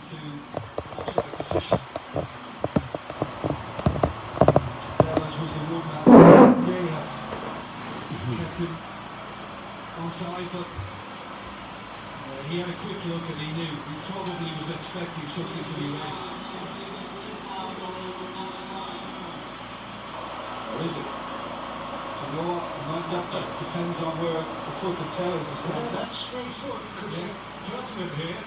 into an offside position. That was the one that may have kept him onside, but he had a quick look and he knew. He probably was expecting something to be raised. Or is it? You know what? That depends on where the foot of Tellers is pointed. That straight foot could be judgment here.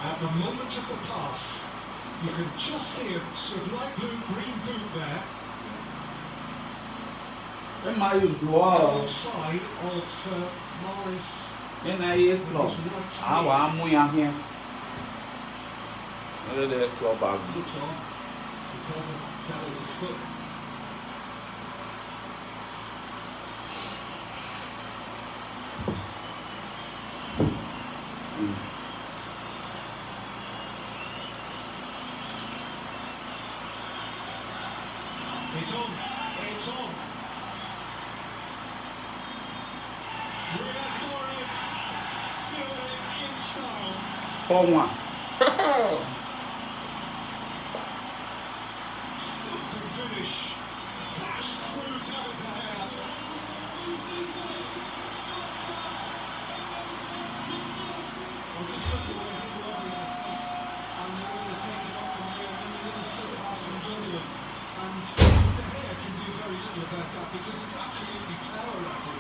At the moment of the pass, you can just see a sort of light blue, green boot there. É mais usual. Side of Morris. É aí, club. Ah, o amanhã aqui. Ele é club bag. Looks on because of Tellers' foot. It's on. It's on. For one. Finish. Flash through Gallagher. Well, just look at the way people are in the face, and they're going to take it off from there, and then a little slip pass from Sunderland. And De Gea can do very little about that because it's absolutely power at him.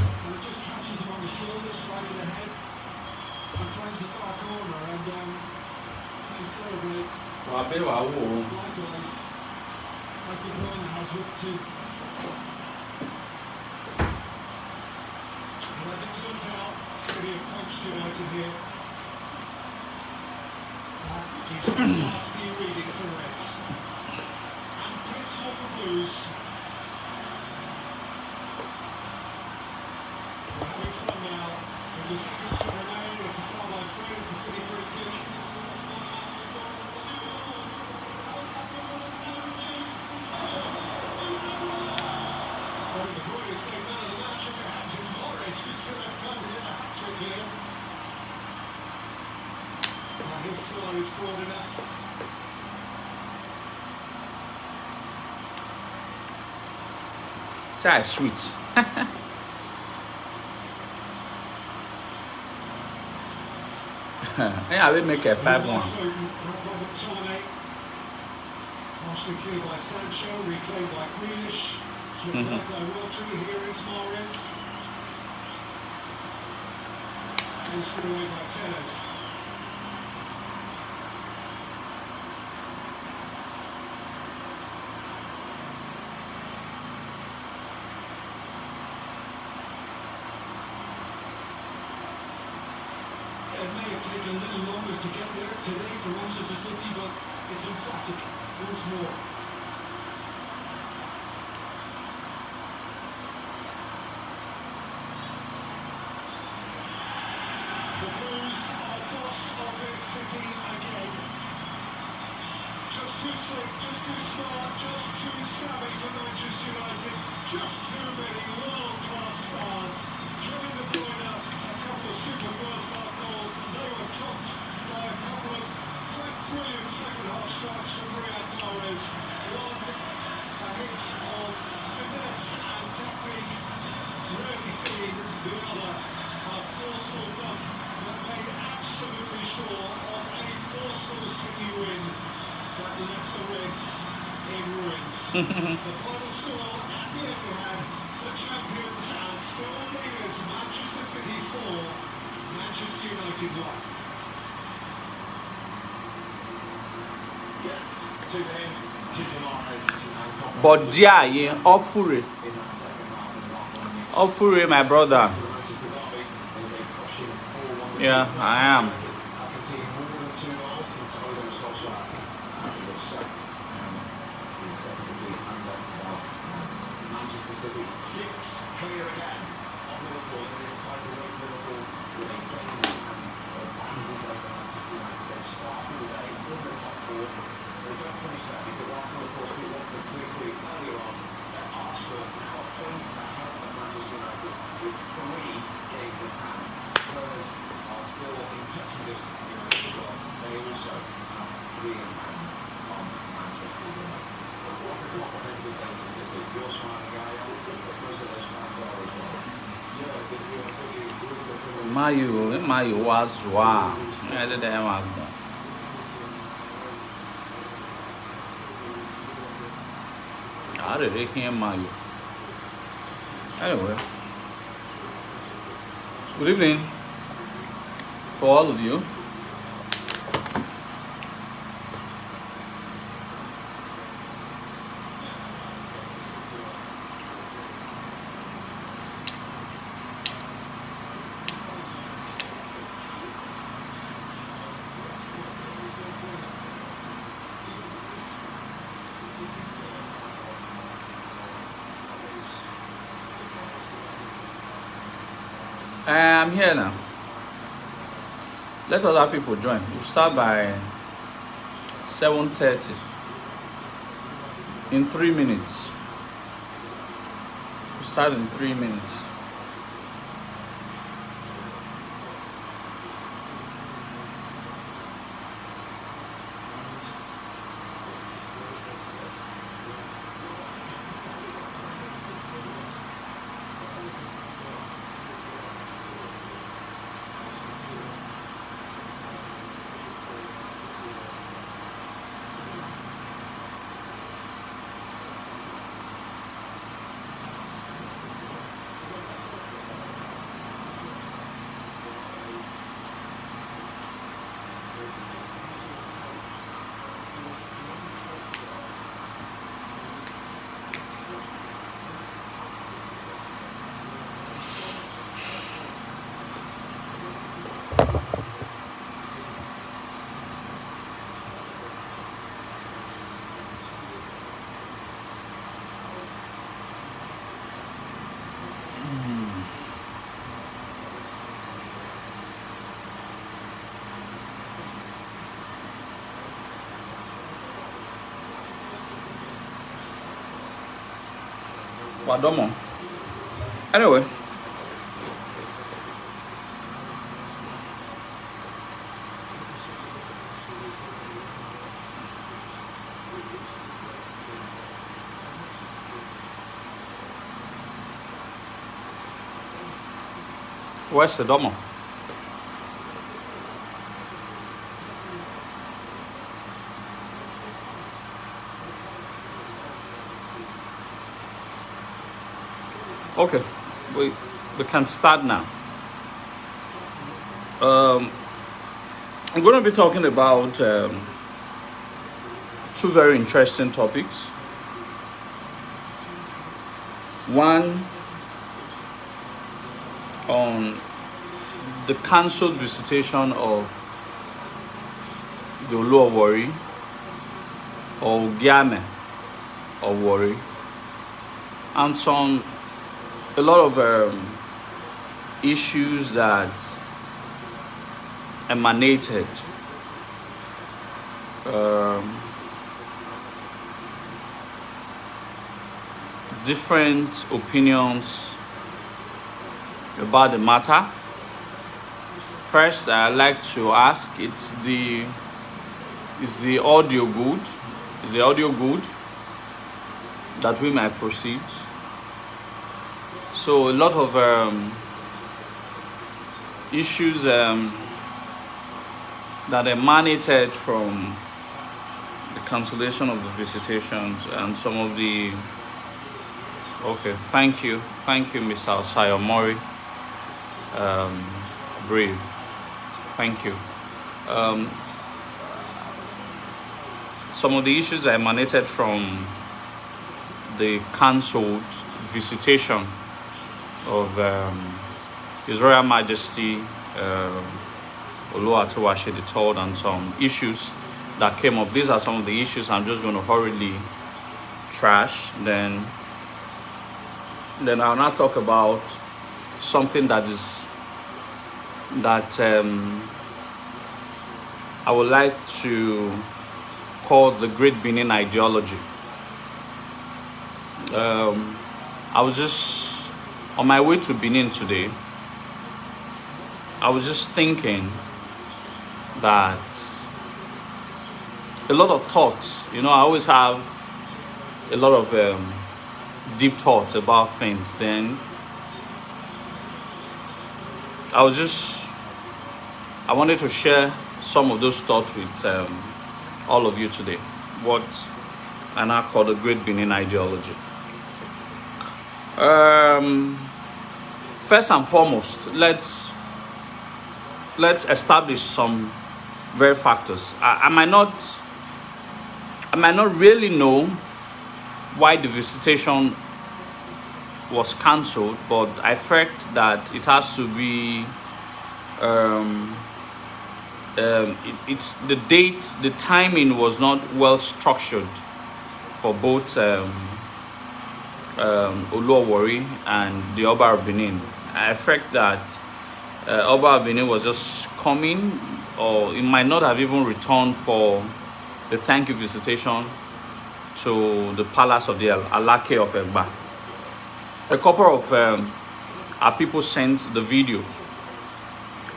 And it just catches him on the shoulder, side of the head, and finds the far corner, and can celebrate. Likewise, as De Bruyne has looked to. And as it turns out, City have punched United here. That is nasty reading for Reds. And dismal for Blues. We're having fun now. In the seconds to remain, it's a foul by Fred, it's a City free kick. His score is broad enough. That's sweet. Yeah, I will make a 5-1. Partially cleared by Sancho, reclaimed by Grealish. Slipped back by Rodri, here is Morris. And spun away by Tellers. It may have taken a little longer to get there today for Manchester City, but it's emphatic once more. The Blues are boss of this city again. Just too slick, just too smart, just too savvy for Manchester United. Just too many world-class stars. Kevin De Bruyne, a couple of super first-half goals. They were trumped by a couple of quite brilliant second-half strikes from Riyad Mahrez. One, a hit of finesse and technique, rarely seen. The other, a forceful bump that made absolutely sure of a forceful City win that left the Reds in ruins. The final score at the Etihad, the champions and still leaders, Manchester City 4, Manchester United 1. Yes, to him, to Demar's. But yeah, Ofure. Ofure, my brother. Yeah, I am. Clear again on Liverpool in this title race. Liverpool with a brilliant and they started the day in the top four. They don't finish that because Mayo was wow. I did that. I did it here, Mayo. Anyway, good evening to all of you. I'm here now. Let other people join. We'll start by 7:30 in 3 minutes. We'll start in 3 minutes. Wadomo. Anyway, where's the domo? Okay, we can start now. I'm going to be talking about two very interesting topics. One on the cancelled visitation of the warri or ogiame or warri, and a lot of issues that emanated different opinions about the matter. First, I'd like to ask, is the audio good? Is the audio good that we might proceed? So a lot of issues that emanated from the cancellation of the visitations and some of the thank you Mr. Sayomori, brave, thank you. Some of the issues that emanated from the cancelled visitation of His Royal Majesty Oluwatowashi III, and some issues that came up. These are some of the issues I'm just going to hurriedly trash. Then I'll now talk about something that I would like to call the Great Benin ideology. I was just on my way to Benin today. I was just thinking that a lot of thoughts, I always have a lot of deep thoughts about things. Then I wanted to share some of those thoughts with all of you today. What I now call the Great Benin ideology. First and foremost, let's establish some very factors. I might not really know why the visitation was cancelled, but I felt that it has to be it's the date, the timing was not well structured for both Warri and the Oba of Benin. I felt that Oba of Benin was just coming, or it might not have even returned for the thank you visitation to the palace of the Alake of Egba. A couple of our people sent the video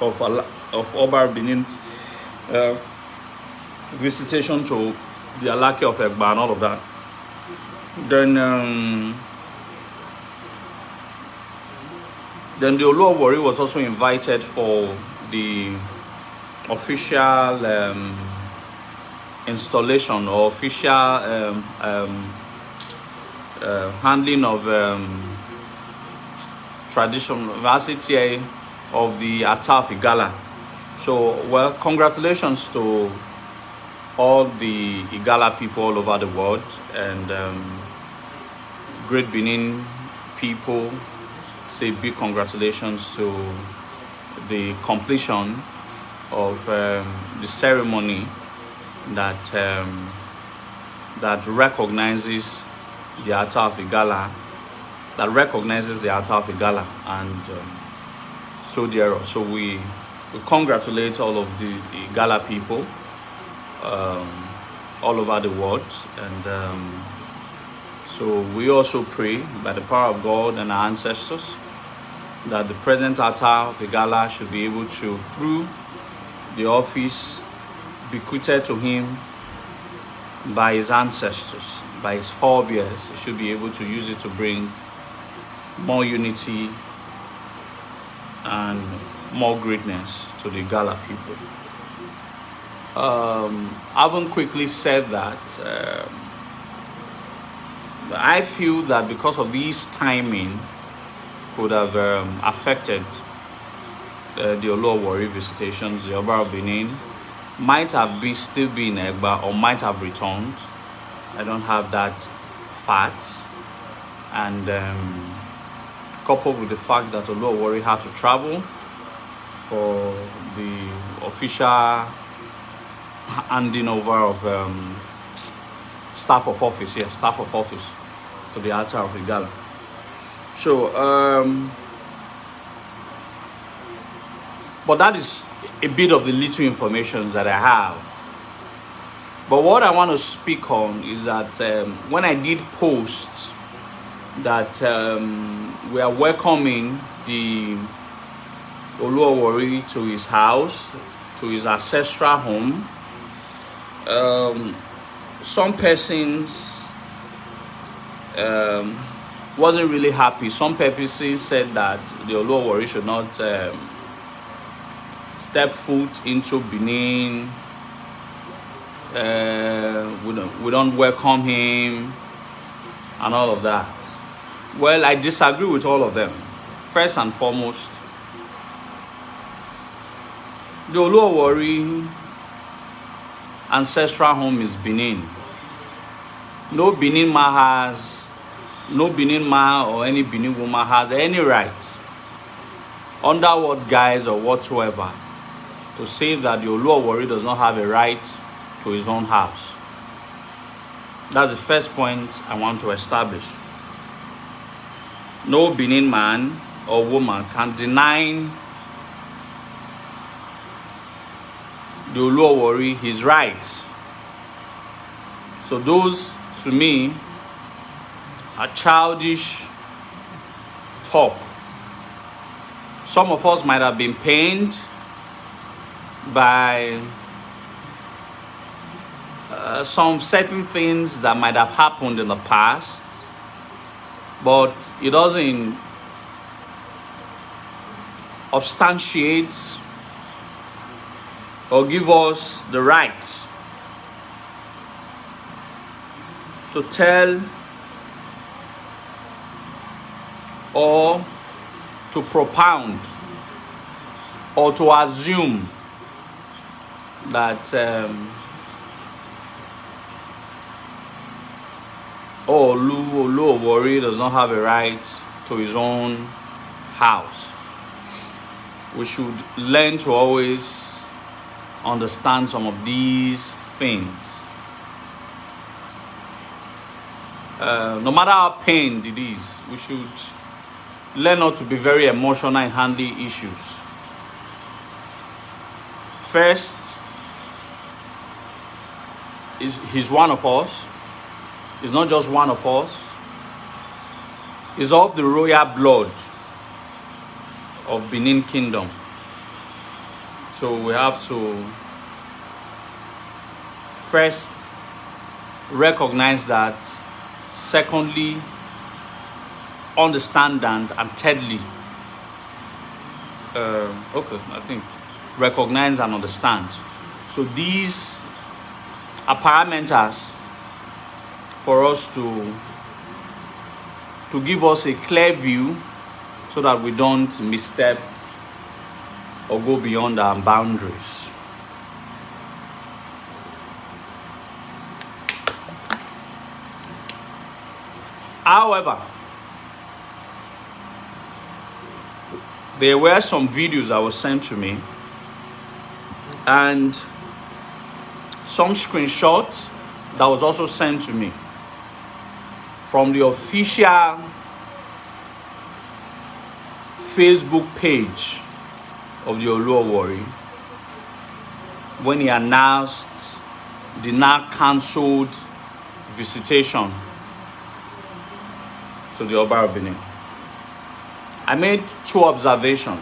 of Oba of Benin's visitation to the Alake of Egba and all of that. Then the Warri was also invited for the official installation or official handling of tradition varsity of the Ataf Igala. So, well, congratulations to all the Igala people all over the world, and Great Benin people say big congratulations to the completion of the ceremony that recognizes the Ataf Igala, and so dear. So we congratulate all of the Igala people all over the world, and so we also pray by the power of God and our ancestors that the present Ataf Igala should be able to, through the office bequeathed to him by his ancestors, by his forebears, he should be able to use it to bring more unity and more greatness to the Igala people. Having quickly said that, I feel that because of this timing could have affected the Warri visitations, the Oba of Benin might have still been in Egba or might have returned. I don't have that fact, and coupled with the fact that Warri had to travel for the official handing over of staff of office to the altar of Igala. So but that is a bit of the little information that I have. But what I want to speak on is that when I did post that we are welcoming the Warri to his house, to his ancestral home, some persons wasn't really happy. Some persons said that the Warri should not step foot into Benin. We don't welcome him and all of that. Well, I disagree with all of them. First and foremost, the Warri ancestral home is Benin. No Benin man or any Benin woman has any right, under what guise or whatsoever, to say that the Warri does not have a right to his own house. That's the first point I want to establish. No Benin man or woman can deny the Warri his rights. So those, to me, are childish talk. Some of us might have been pained by some certain things that might have happened in the past, but it doesn't substantiate or give us the right to tell or to propound or to assume that Warri does not have a right to his own house. We should learn to always understand some of these things. No matter how pained it is, we should learn not to be very emotional in handling issues. First, he's one of us. He's not just one of us. He's of the royal blood of Benin Kingdom. So we have to first recognize that. Secondly, understand and thirdly, recognize and understand. So these are parameters for us to give us a clear view so that we don't misstep or go beyond our boundaries. However, there were some videos that were sent to me and some screenshots that was also sent to me from the official Facebook page of the Warri when he announced the now cancelled visitation to the Oba of Benin. I made two observations.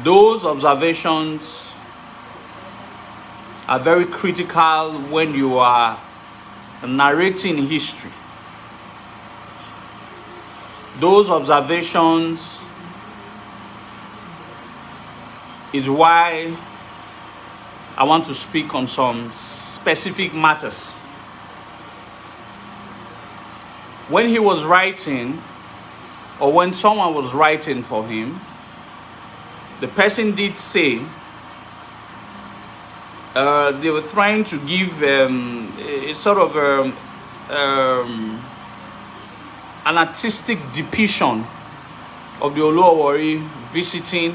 Those observations are very critical when you are narrating history. Those observations is why I want to speak on some specific matters. When he was writing, or when someone was writing for him, the person did say they were trying to give a sort of an artistic depiction of the Warri visiting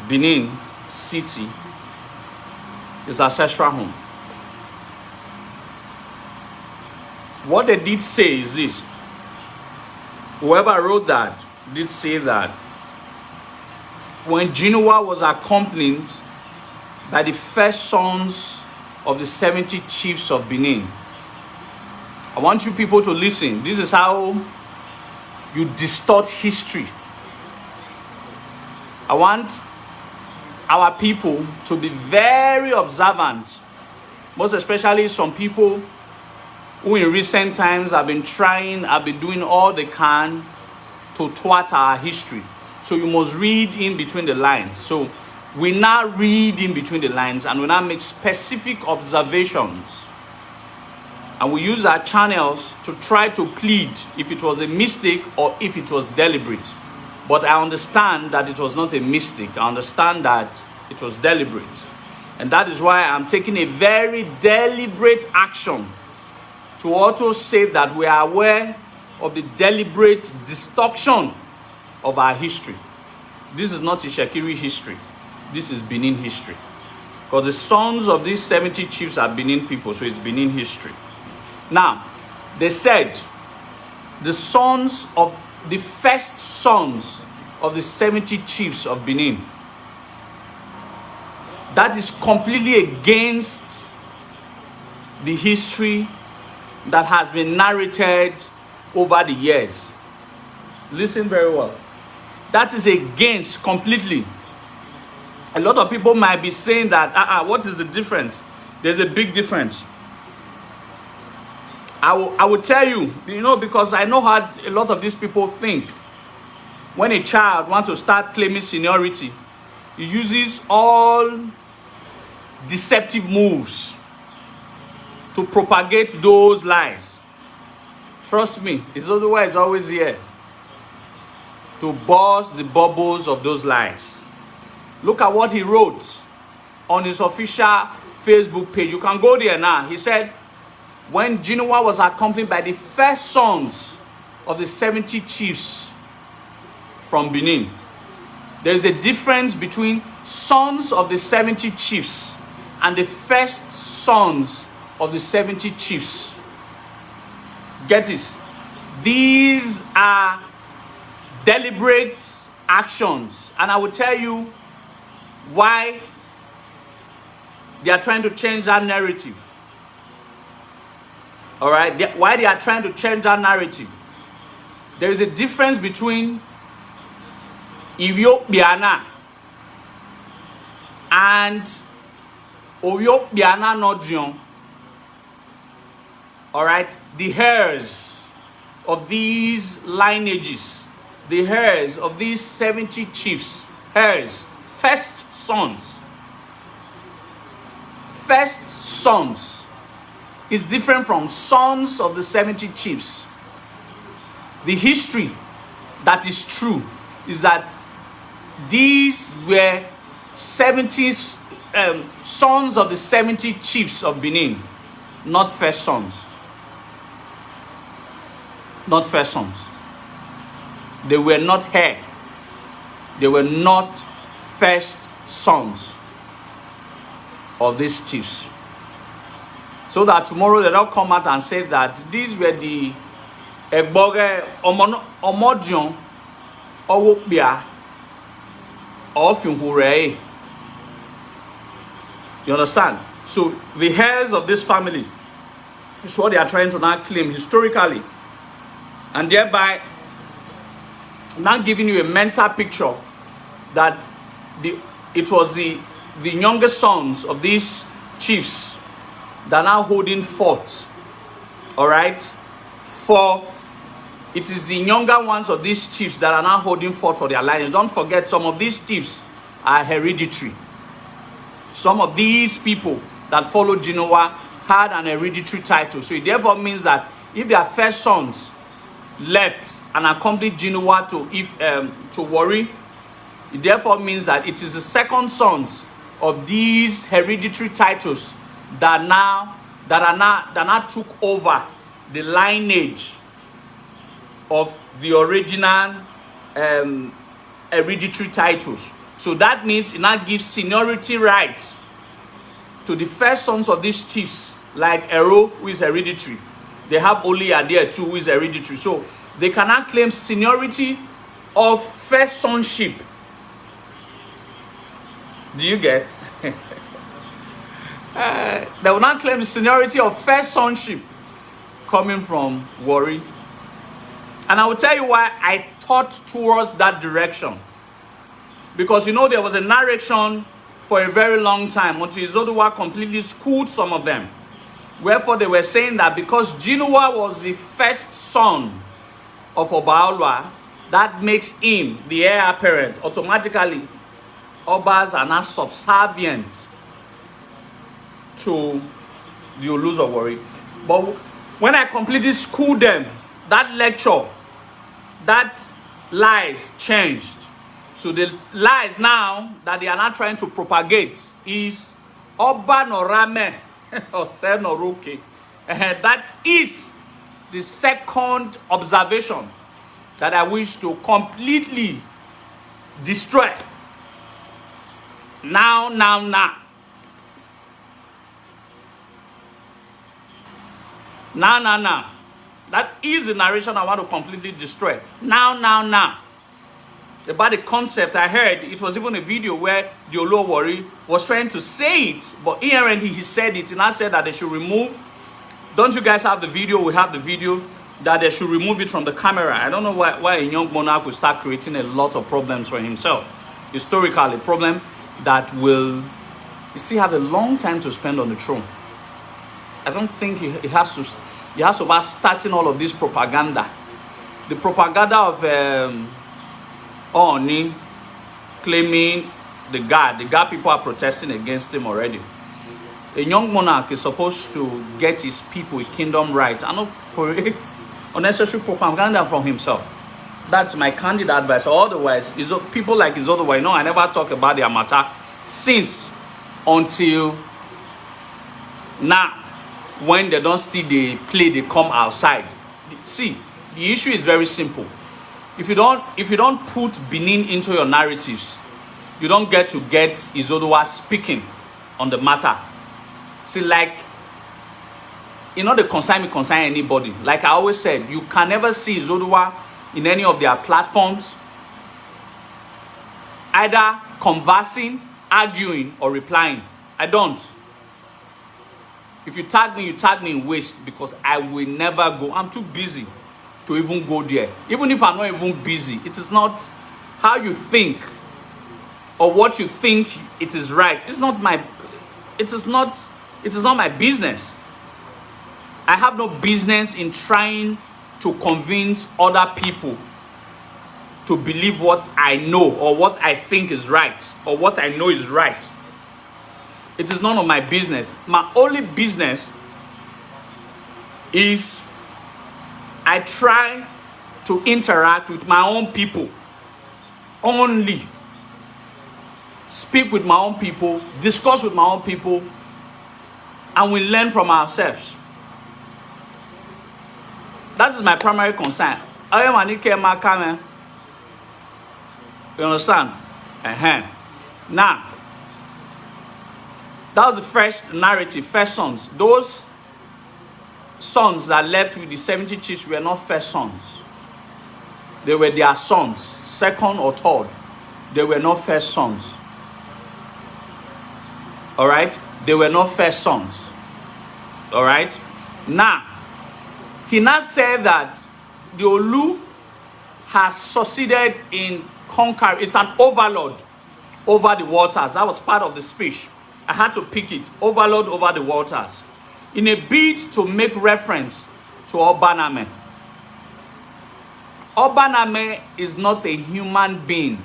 Benin City, his ancestral home. What they did say is this. Whoever wrote that did say that when Genoa was accompanied by the first sons of the 70 chiefs of Benin. I want you people to listen. This is how you distort history. I want our people to be very observant, most especially some people who in recent times have been doing all they can to thwart our history. So you must read in between the lines. So we now read in between the lines and we now make specific observations. And we use our channels to try to plead if it was a mistake or if it was deliberate. But I understand that it was not a mistake. I understand that it was deliberate. And that is why I'm taking a very deliberate action to also say that we are aware of the deliberate destruction of our history. This is not Ishekiri history. This is Benin history. Because the sons of these 70 chiefs are Benin people, so it's Benin history. Now, they said the first sons of the 70 chiefs of Benin. That is completely against the history that has been narrated over the years. Listen very well. That is against completely. A lot of people might be saying that, what is the difference? There's a big difference. I will tell you, because I know how a lot of these people think. When a child wants to start claiming seniority, he uses all deceptive moves to propagate those lies. Trust me, his otherwise is always here to burst the bubbles of those lies. Look at what he wrote on his official Facebook page. You can go there now. He said, when Genoa was accompanied by the first sons of the 70 chiefs from Benin. There is a difference between sons of the 70 chiefs and the first sons of the 70 chiefs. Get this. These are deliberate actions, and I will tell you why they are trying to change that narrative. All right, why they are trying to change that narrative. There is a difference between Ethiopiana and Ethiopiana Nodion. All right, the heirs of these lineages, the heirs of these 70 chiefs, heirs, first sons is different from sons of the 70 chiefs. The history that is true is that these were 70 sons of the 70 chiefs of Benin, not first sons. Not first sons. They were not heir. They were not first sons of these chiefs. So that tomorrow they don't come out and say that these were the Egboge Omodion Owokbia of Finhure. You understand? So the heirs of this family is what they are trying to now claim historically, and thereby now giving you a mental picture that it was the youngest sons of these chiefs that are now holding forth. All right, for it is the younger ones of these chiefs that are now holding forth for their lineage. Don't forget, some of these chiefs are hereditary. Some of these people that followed Genoa had an hereditary title. So it therefore means that if their first sons left and accompanied Genoa to Warri, it therefore means that it is the second sons of these hereditary titles that now took over the lineage of the original hereditary titles. So that means it now gives seniority rights to the first sons of these chiefs, like Ero, who is hereditary. They have Olia there too, who is hereditary. So they cannot claim seniority of first sonship. Do you get? They will not claim the seniority of first sonship coming from Warri. And I will tell you why I thought towards that direction. Because there was a narration for a very long time until Izoduwa completely schooled some of them. Wherefore they were saying that because Genoa was the first son of Obaolwa, that makes him the heir apparent. Automatically, Obas are not subservient to the Olus of Warri. But when I completely schooled them, that lecture, that lies changed. So the lies now that they are not trying to propagate is Oba Norame or Senoroke. That is the second observation that I wish to completely destroy. Now. That is the narration I want to completely destroy. Now. About the concept I heard, it was even a video where the Olo Warri was trying to say it, but inherently he said it, and I said that they should remove. Don't you guys have the video? We have the video that they should remove it from the camera. I don't know why a young monarch will start creating a lot of problems for himself. Historically, a problem that will, have a long time to spend on the throne. I don't think he has to He has over starting all of this propaganda. The propaganda of Oni claiming the God people are protesting against him already. A young monarch is supposed to get his people a kingdom right and not create unnecessary propaganda from himself. That's my candid advice. Otherwise, people like Izodowa, I never talk about their matter since until now. When they don't still they play, they come outside. See, the issue is very simple. If you don't put Benin into your narratives, you don't get Izodowa speaking on the matter. See, like, they concern anybody. Like I always said, you can never see Izodowa in any of their platforms either conversing, arguing, or replying. I don't. If you tag me in waste, because I will never go. I'm too busy to even go there. Even if I'm not even busy, it is not how you think or what you think it is right. It is not my business. I have no business in trying to convince other people to believe what I know or what I think is right or what I know is right. It is none of my business. My only business is I try to interact with my own people. Only speak with my own people, discuss with my own people, and we learn from ourselves. That is my primary concern. You understand? Now, that was the first narrative, first sons. Those sons that left with the 70 chiefs were not first sons. They were their sons, second or third. They were not first sons. All right? They were not first sons. All right? Now, he now said that the Olu has succeeded in conquering. It's an overlord over the waters. That was part of the speech. I had to pick it. Overlord over the waters. In a bid to make reference to Obaname. Obaname is not a human being.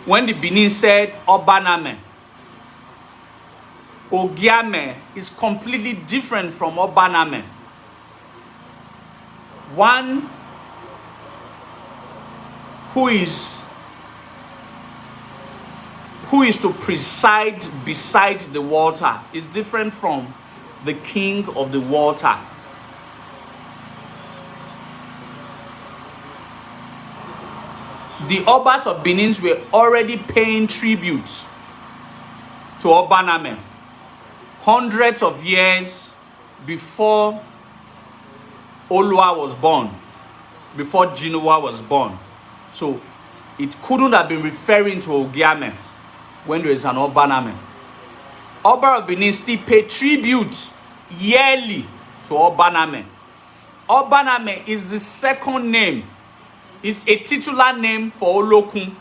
When the Benin said Obaname, Ogiame is completely different from Obaname. One who is to preside beside the water is different from the king of the water. The Obas of Benin were already paying tribute to Obaname hundreds of years before Olua was born, before Jinua was born. So it couldn't have been referring to Ogiame when there is an Obaname. Oba of Benin still pay tribute yearly to Obaname. Obaname is the second name. It's a titular name for Olokun.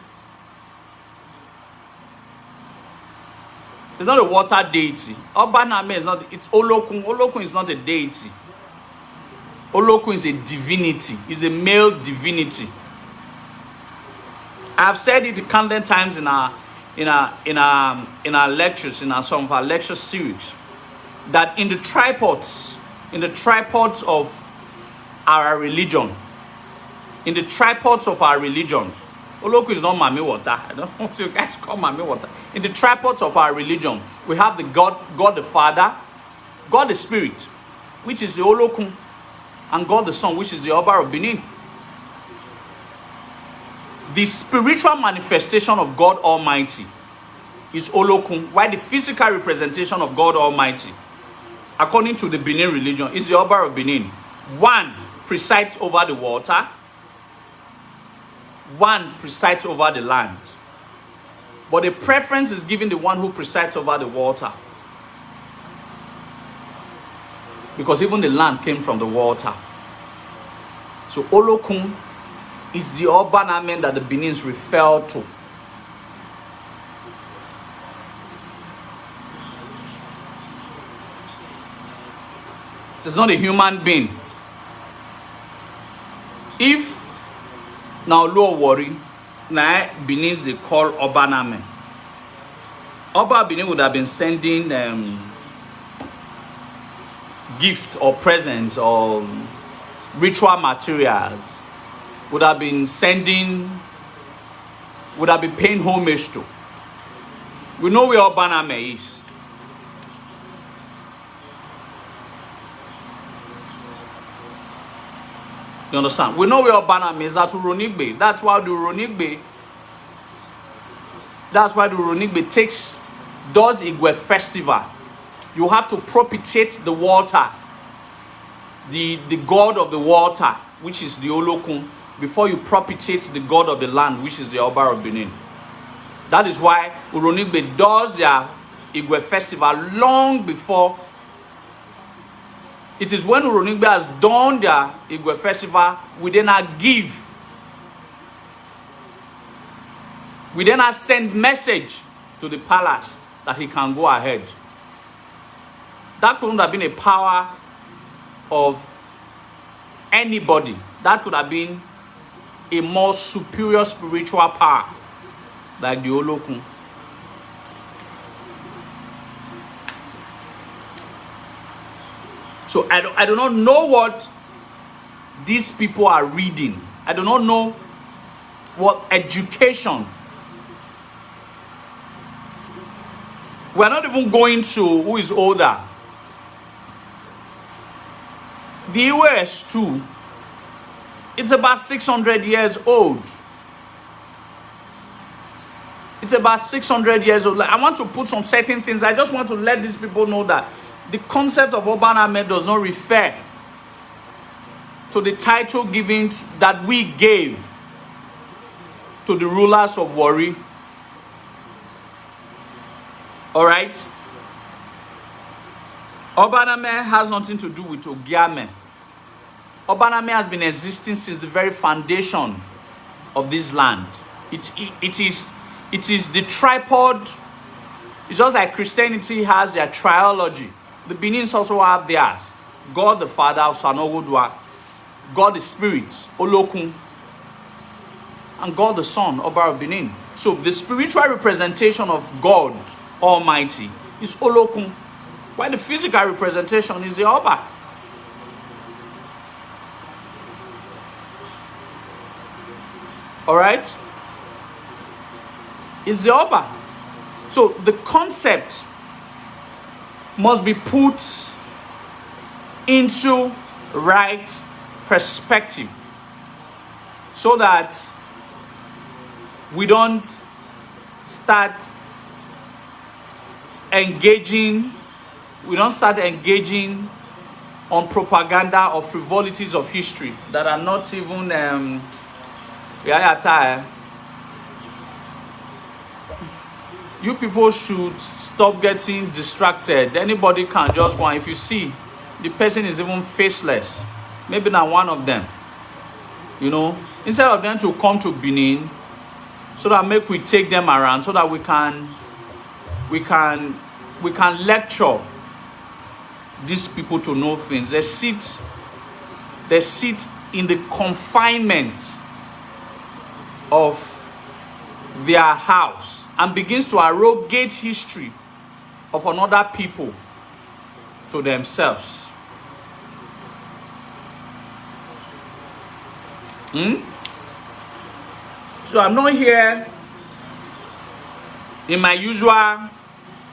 It's not a water deity. Obaname is not, it's Olokun. Olokun is not a deity. Olokun is a divinity. It's a male divinity. I've said it countless times in our lectures, in some of our lecture series, that in the tripods of our religion, Olokun is not Mami Water. I don't want you guys to call Mami Water. In the tripods of our religion, we have the God the Father, God the Spirit, which is the Olokun, and God the Son, which is the Oba of Benin. The spiritual manifestation of God Almighty is Olokun, while the physical representation of God Almighty, according to the Benin religion, is the Oba of Benin. One presides over the water, one presides over the land. But the preference is given the one who presides over the water. Because even the land came from the water. So Olokun is the Obaname that the Benins refer to. It's not a human being. If now low worry, now Benin's they call ogiame. Oba Benin would have been sending gift or presents or ritual materials, would have been paying homage to. We know where ogiame is. You understand? We know where ogiame is at Uronigbe. That's why the Uronigbe does Igwe festival. You have to propitiate the water, the god of the water, which is the Olokun, before you propitiate the god of the land, which is the Oba of Benin. That is why Uronigbe does their Igwe festival long before. It is when Uronigbe has done their Igwe festival, we then give. We then send message to the palace that he can go ahead. That couldn't have been a power of anybody. That could have been a more superior spiritual power, like the Olokun. So I do not know what these people are reading. I do not know what education. We're not even going to who is older. The US too, it's about 600 years old. It's about 600 years old. Like, I want to put some certain things. I just want to let these people know that the concept of ogiame does not refer to the title given that we gave to the rulers of Warri. All right? Ogiame has nothing to do with ogiame. Ogiame has been existing since the very foundation of this land. It is the tripod. It's just like Christianity has their triology. The Benins also have theirs. God the Father, Sanogodwa, God the Spirit, Olokun, and God the Son, Oba of Benin. So the spiritual representation of God Almighty is Olokun, while the physical representation is the Oba. All right? Is the Oba. So the concept must be put into right perspective so that we don't start engaging on propaganda or frivolities of history that are not even you people should stop getting distracted. Anybody can just go, and if you see the person is even faceless, maybe not one of them, you know, instead of them to come to Benin so that we take them around so that we can lecture these people to know things. They sit in the confinement of their house and begins to arrogate history of another people to themselves. So I'm not here in my usual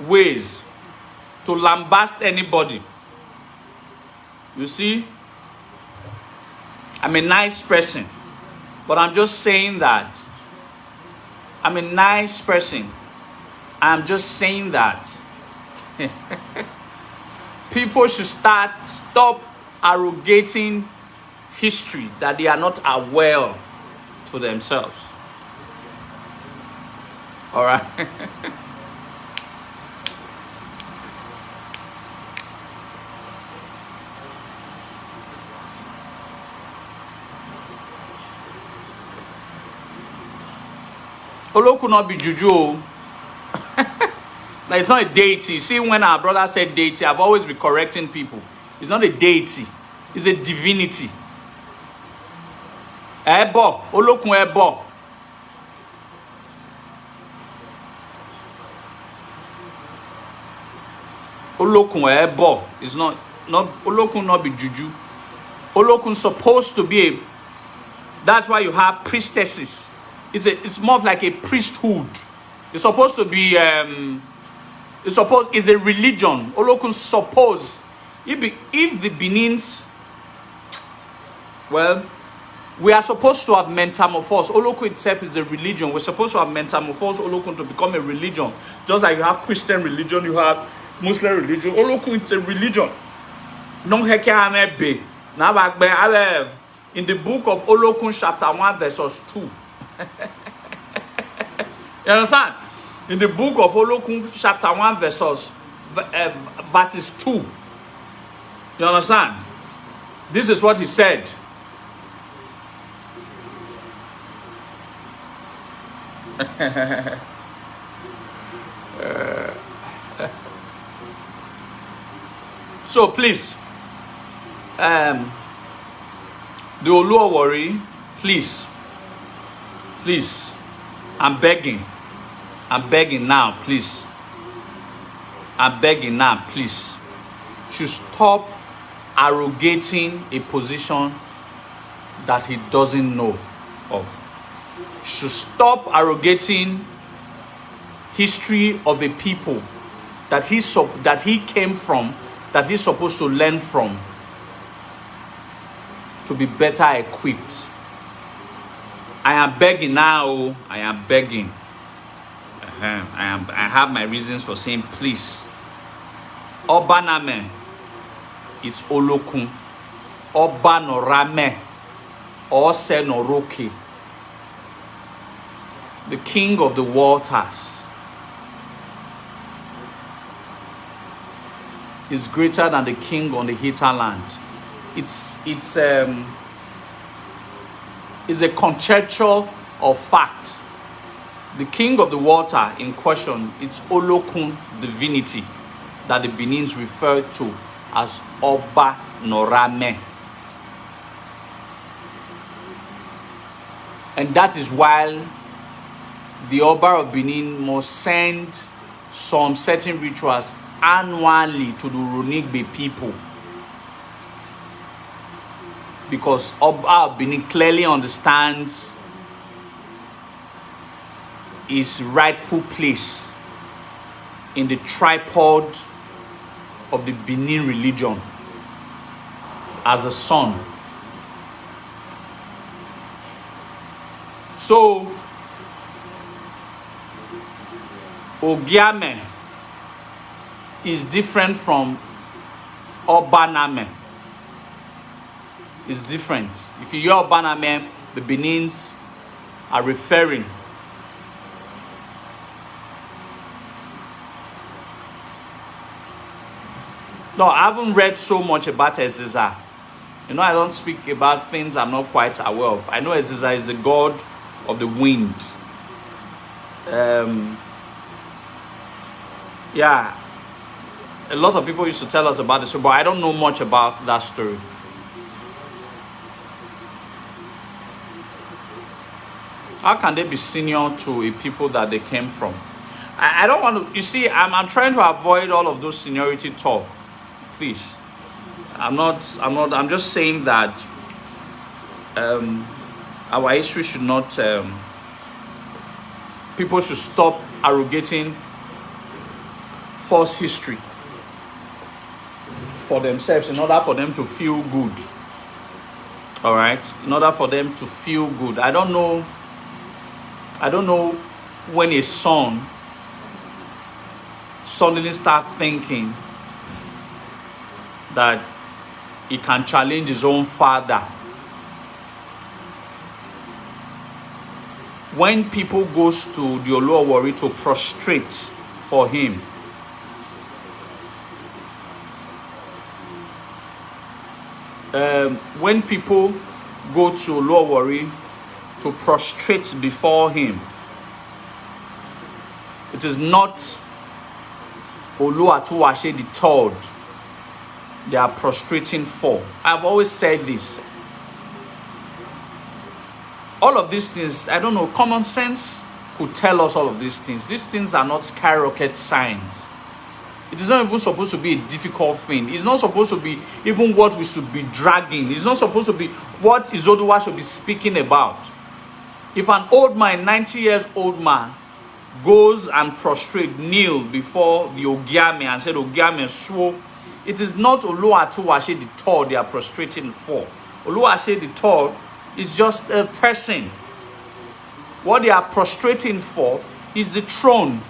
ways to lambast anybody. You see, I'm a nice person, but I'm just saying that I'm a nice person. I'm just saying that people should stop arrogating history that they are not aware of to themselves. All right. Olo could not be juju. Like, it's not a deity. See, when our brother said deity, I've always been correcting people. It's not a deity. It's a divinity. Ebo, Olokun Ebo. Olokun Ebo is not Olokun not be juju. Olokun supposed to be a, that's why you have priestesses. It's more of like a priesthood. It's supposed to be it's a religion. Olokun suppose if the Benins, well, we are supposed to have metamorphosed. Olokun itself is a religion. We're supposed to have metamorphosed Olokun to become a religion. Just like you have Christian religion, you have Muslim religion. Olokun, it's a religion. In the book of Olokun, chapter 1, verses 2. You understand? In the book of Olokun, chapter 1, verses 2. You understand? This is what he said. So please, the Oluo Warri, please, I'm begging now, please. I'm begging now, please. Should stop arrogating a position that he doesn't know of. Should stop arrogating history of a people that he came from, that he's supposed to learn from, to be better equipped. I am begging now. I am begging. I have my reasons for saying please. Obaname is Olokun. Obanorame Osenoroke. The king of the waters is greater than the king on the hinterland. It's a conjecture of fact. The king of the water in question, it's Olokun divinity that the Benins refer to as Oba Norame. And that is why the Oba of Benin must send some certain rituals annually to the Ronigbe people. Because Oba of Benin clearly understands his rightful place in the tripod of the Benin religion as a son. So, ogiame is different from obaname. It's different. If you hear obaname, the Benins are referring No, I haven't read so much about Eziza. You know, I don't speak about things I'm not quite aware of. I know Eziza is the god of the wind. Yeah, a lot of people used to tell us about this, but I don't know much about that story. How can they be senior to a people that they came from? I don't want to, you see, I'm trying to avoid all of those seniority talk. Please. I'm just saying that our history should not, people should stop arrogating false history for themselves in order for them to feel good. All right? In order for them to feel good. I don't know when a son suddenly start thinking that he can challenge his own father. When people goes to the Oluo Warri to prostrate for him, when people go to Oluo Warri to prostrate before him, it is not Oluwatuwase the third they are prostrating for. I've always said this. All of these things, I don't know, common sense could tell us all of these things. These things are not skyrocket science. It is not even supposed to be a difficult thing. It's not supposed to be even what we should be dragging. It's not supposed to be what Izoduwa should be speaking about. If an old man, 90 years old man, goes and prostrate, kneel before the ogiame and said, ogiame swore, it is not Oluwatuwase the third they are prostrating for. Oluwase the third is just a person. What they are prostrating for is the throne.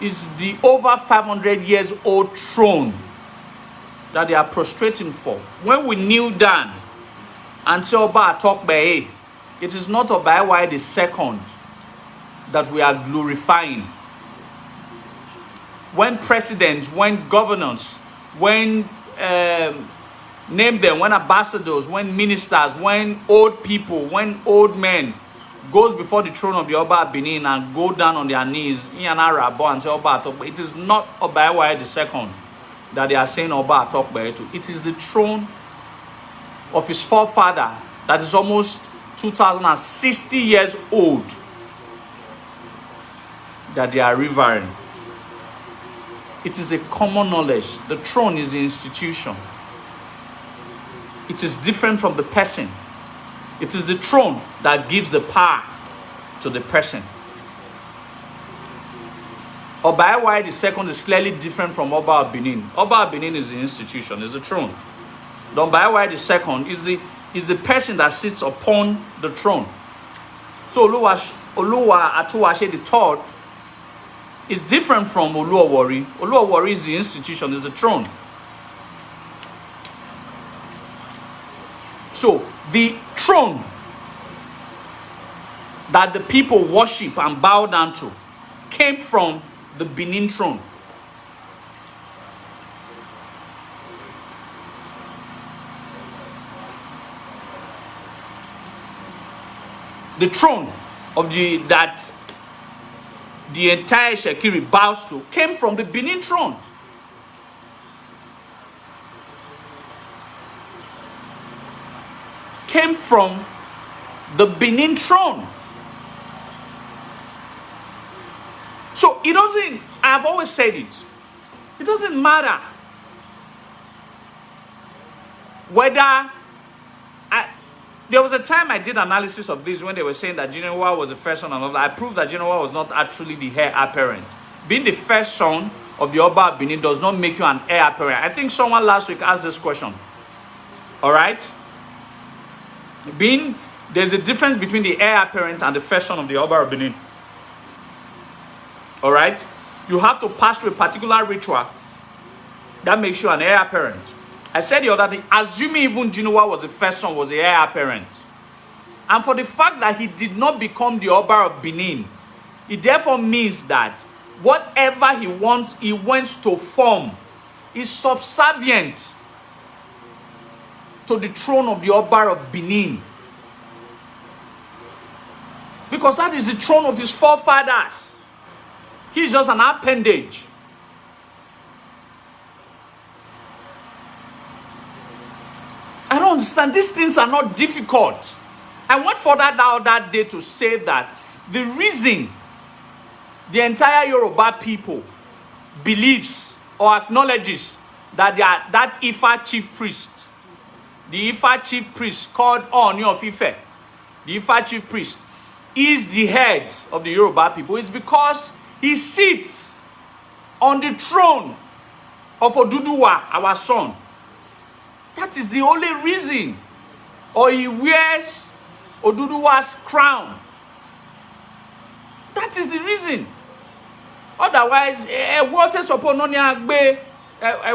Is the over 500 years old throne that they are prostrating for. When we kneel down and say Oba Atokbe, it is not Oba Iwai the second that we are glorifying. When presidents, when governors, when name them, when ambassadors, when ministers, when old people, when old men goes before the throne of the Oba of Benin and go down on their knees and say Oba Atokbe, it is not Oba Iwai the second that they are saying Oba Atokbe to. It is the throne of his forefather that is almost 2060 years old that they are revering. It is a common knowledge. The throne is the institution. It is different from the person. It is the throne that gives the power to the person. Oba Iwai the second is clearly different from Oba of Benin. Oba of Benin is the institution, is the throne. The Oba Iwai the second is the person that sits upon the throne. So Oluwatuwase the third is different from warri. Warri is the institution, is the throne. So the throne that the people worship and bow down to came from the Benin throne. The throne of that the entire Shekiri bows to came from the Benin throne. Came from the Benin throne. So it doesn't, I've always said it doesn't matter whether there was a time I did analysis of this when they were saying that Jiniwa was the first son and all that. I proved that Jiniwa was not actually the heir apparent. Being the first son of the Oba of Benin does not make you an heir apparent. I think someone last week asked this question. Alright? There's a difference between the heir apparent and the first son of the Oba of Benin. Alright? You have to pass through a particular ritual that makes you an heir apparent. I said the other day, assuming even Jiniwa was the first son, was the heir apparent. And for the fact that he did not become the Oba of Benin, it therefore means that whatever he wants to form is subservient to the throne of the Oba of Benin. Because that is the throne of his forefathers. He's just an appendage. I don't understand. These things are not difficult. I went further down that day to say that the reason the entire Yoruba people believes or acknowledges that that Ifa chief priest, the Ifa chief priest called Ooni of Ife, the Ifa chief priest, is the head of the Yoruba people is because he sits on the throne of Oduduwa, our son. That is the only reason. Or he wears Oduduwa's crown. That is the reason. Otherwise, what is upon Nonyagbe,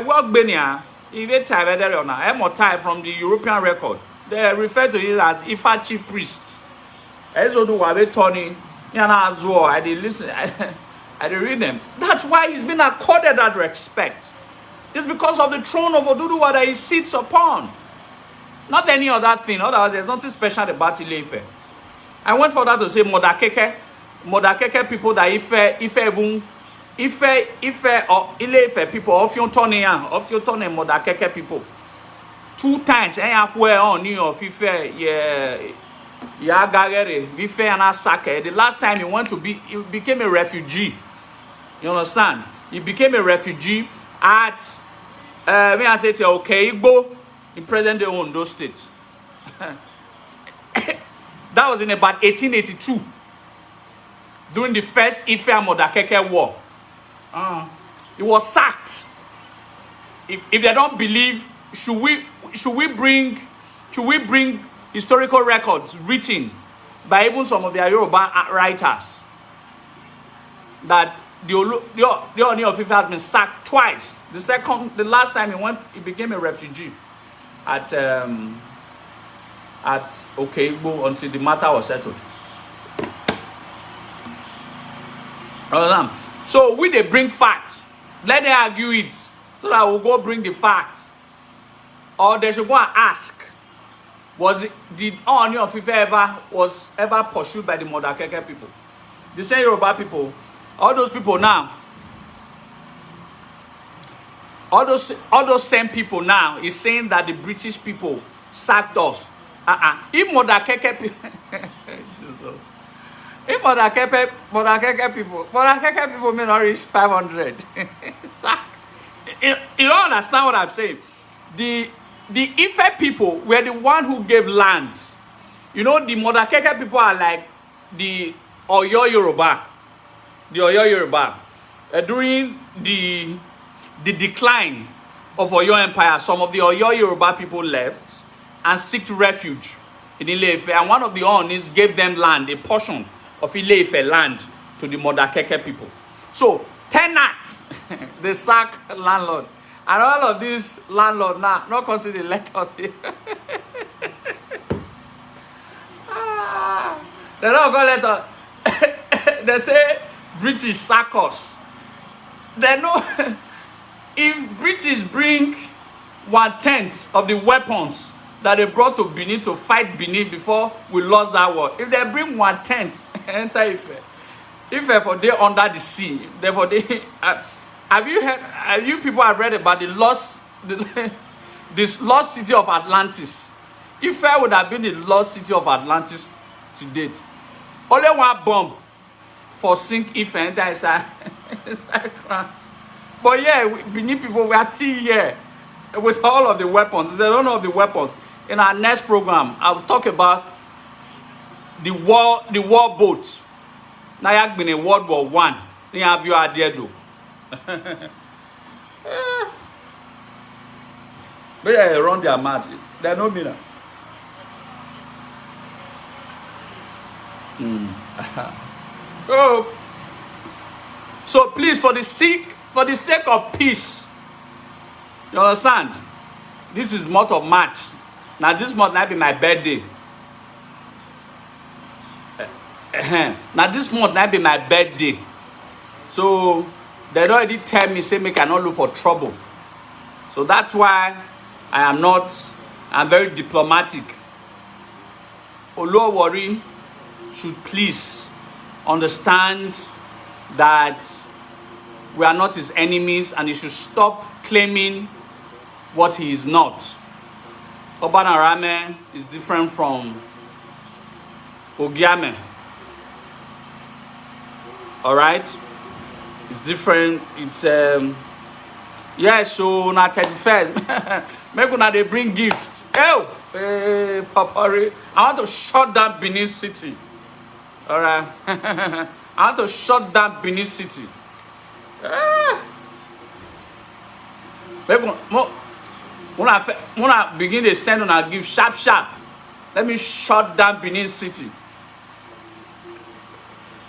work Benia, even tie from the European record. They refer to it as Ifa chief priest. As Oduwabe Tony, Yana Azwo, I did listen, I did read them. That's why he's been accorded that respect. It's because of the throne of Oduduwa that he sits upon. Not any other thing. Otherwise, there's nothing special about Ile-Ife. I went for that to say Modakeke people that Ife even Ife or Ile-Ife people, of your Tony Modakeke people. 2 times, where on New of Ife, Gagere, Ife and Asake. The last time he became a refugee. You understand? He became a refugee at, when I say okay, Igbo in present day Ondo State. That was in about 1882, during the first Ife and Modakeke war. He was sacked. If they don't believe, should we bring historical records written by even some of their Yoruba writers that the Ooni of Ife has been sacked twice. The last time he became a refugee at Okeigbo until the matter was settled. So they bring facts. Let them argue it so that we'll go bring the facts. Or they should go and ask, did Ooni of Ife was ever pursued by the Modakeke people? The same Yoruba people, all those people now, all those same people now is saying that the British people sacked us. If Modakeke people, Jesus. If Modakeke people may not reach 500. Sack. You don't understand what I'm saying. The Ife people were the one who gave lands. You know, the Modakeke people are like the Oyo Yoruba. The Oyo Yoruba. During the decline of Oyo Empire, some of the Oyo Yoruba people left and sought refuge in Ile-Ife. And one of the Onis gave them land, a portion of Ile-Ife land, to the Modakeke people. So, tenants, they sack landlord. And all of these landlords now, not consider let us here. They're not going to let us. They say British sack us. They know if British bring 1/10 of the weapons that they brought to Benin to fight Benin before we lost that war, if they bring 1/10, enter Ife for they under the sea, therefore they have you people have read about this lost city of Atlantis? Ife would have been the lost city of Atlantis to date. Only one bomb for sink Ife enter inside. But yeah, Benin people, we are still here with all of the weapons. They don't know the weapons. In our next program, I'll talk about the war boat. Now you have been in World War I. You have your idea though. But they run their mouth. They know me now. So please, for the sake of peace, you understand? This is month of March. Now this month might be my birthday. Now this month might be my birthday. So they already tell me, say, make I not look for trouble. So that's why I'm very diplomatic. Olo Warri should please understand that we are not his enemies and he should stop claiming what he is not. Obanarame is different from ogiame. Alright? It's different. It's yeah, so na 31st. Make una they bring gifts. Oh, hey, Papari. I want to shut down Benin City. Alright. I want to shut down Benin City. When I begin to send on a gift sharp. Let me shut down Benin City.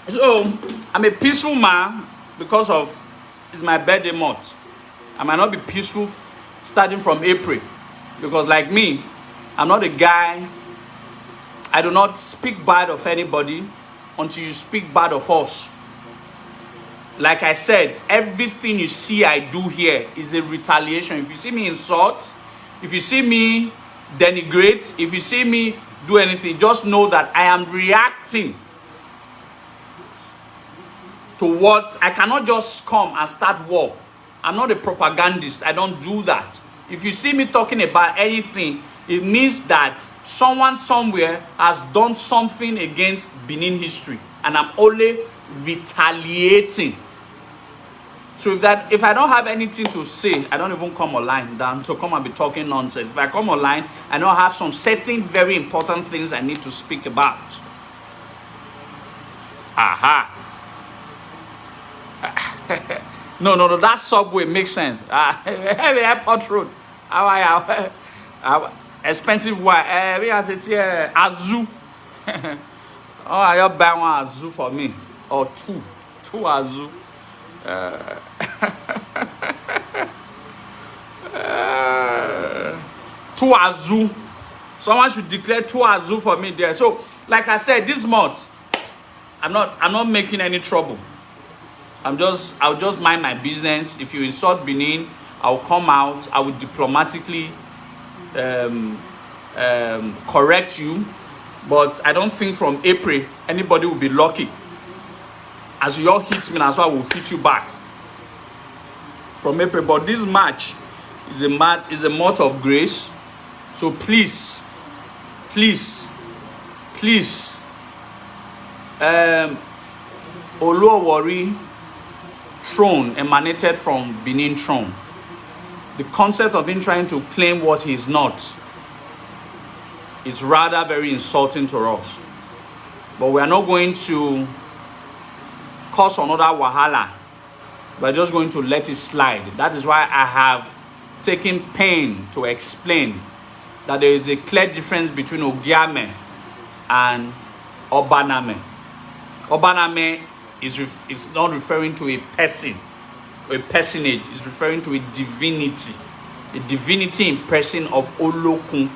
So I'm a peaceful man because of it's my birthday month. I might not be peaceful starting from April because like me, I'm not a guy. I do not speak bad of anybody until you speak bad of us. Like I said, everything you see I do here is a retaliation. If you see me insult, if you see me denigrate, if you see me do anything, just know that I am reacting to what. I cannot just come and start war. I'm not a propagandist. I don't do that. If you see me talking about anything, it means that someone somewhere has done something against Benin history, and I'm only retaliating. So if I don't have anything to say, I don't even come online than to come and be talking nonsense. If I come online, I know I have some certain very important things I need to speak about. Aha. No, that subway makes sense. Heavy airport road. How expensive one. We have it here. Azu. Oh, you buy one Azu for me. Or two Azu. Two Azu. Someone should declare two Azu for me there. So, like I said, this month, I'm not making any trouble. I'll just mind my business. If you insult Benin, I'll come out. I will diplomatically correct you. But I don't think from April anybody will be lucky. As you all hit me, that's why I will hit you back. From April. But this March is a month of grace. So please, warri throne emanated from Benin throne. The concept of him trying to claim what he's not is rather very insulting to us. But we are not going to cause another wahala. We're just going to let it slide. That is why I have taken pain to explain that there is a clear difference between ogiame and obaname. Obaname is not referring to a person or a personage. It's referring to a divinity in person of Olokun.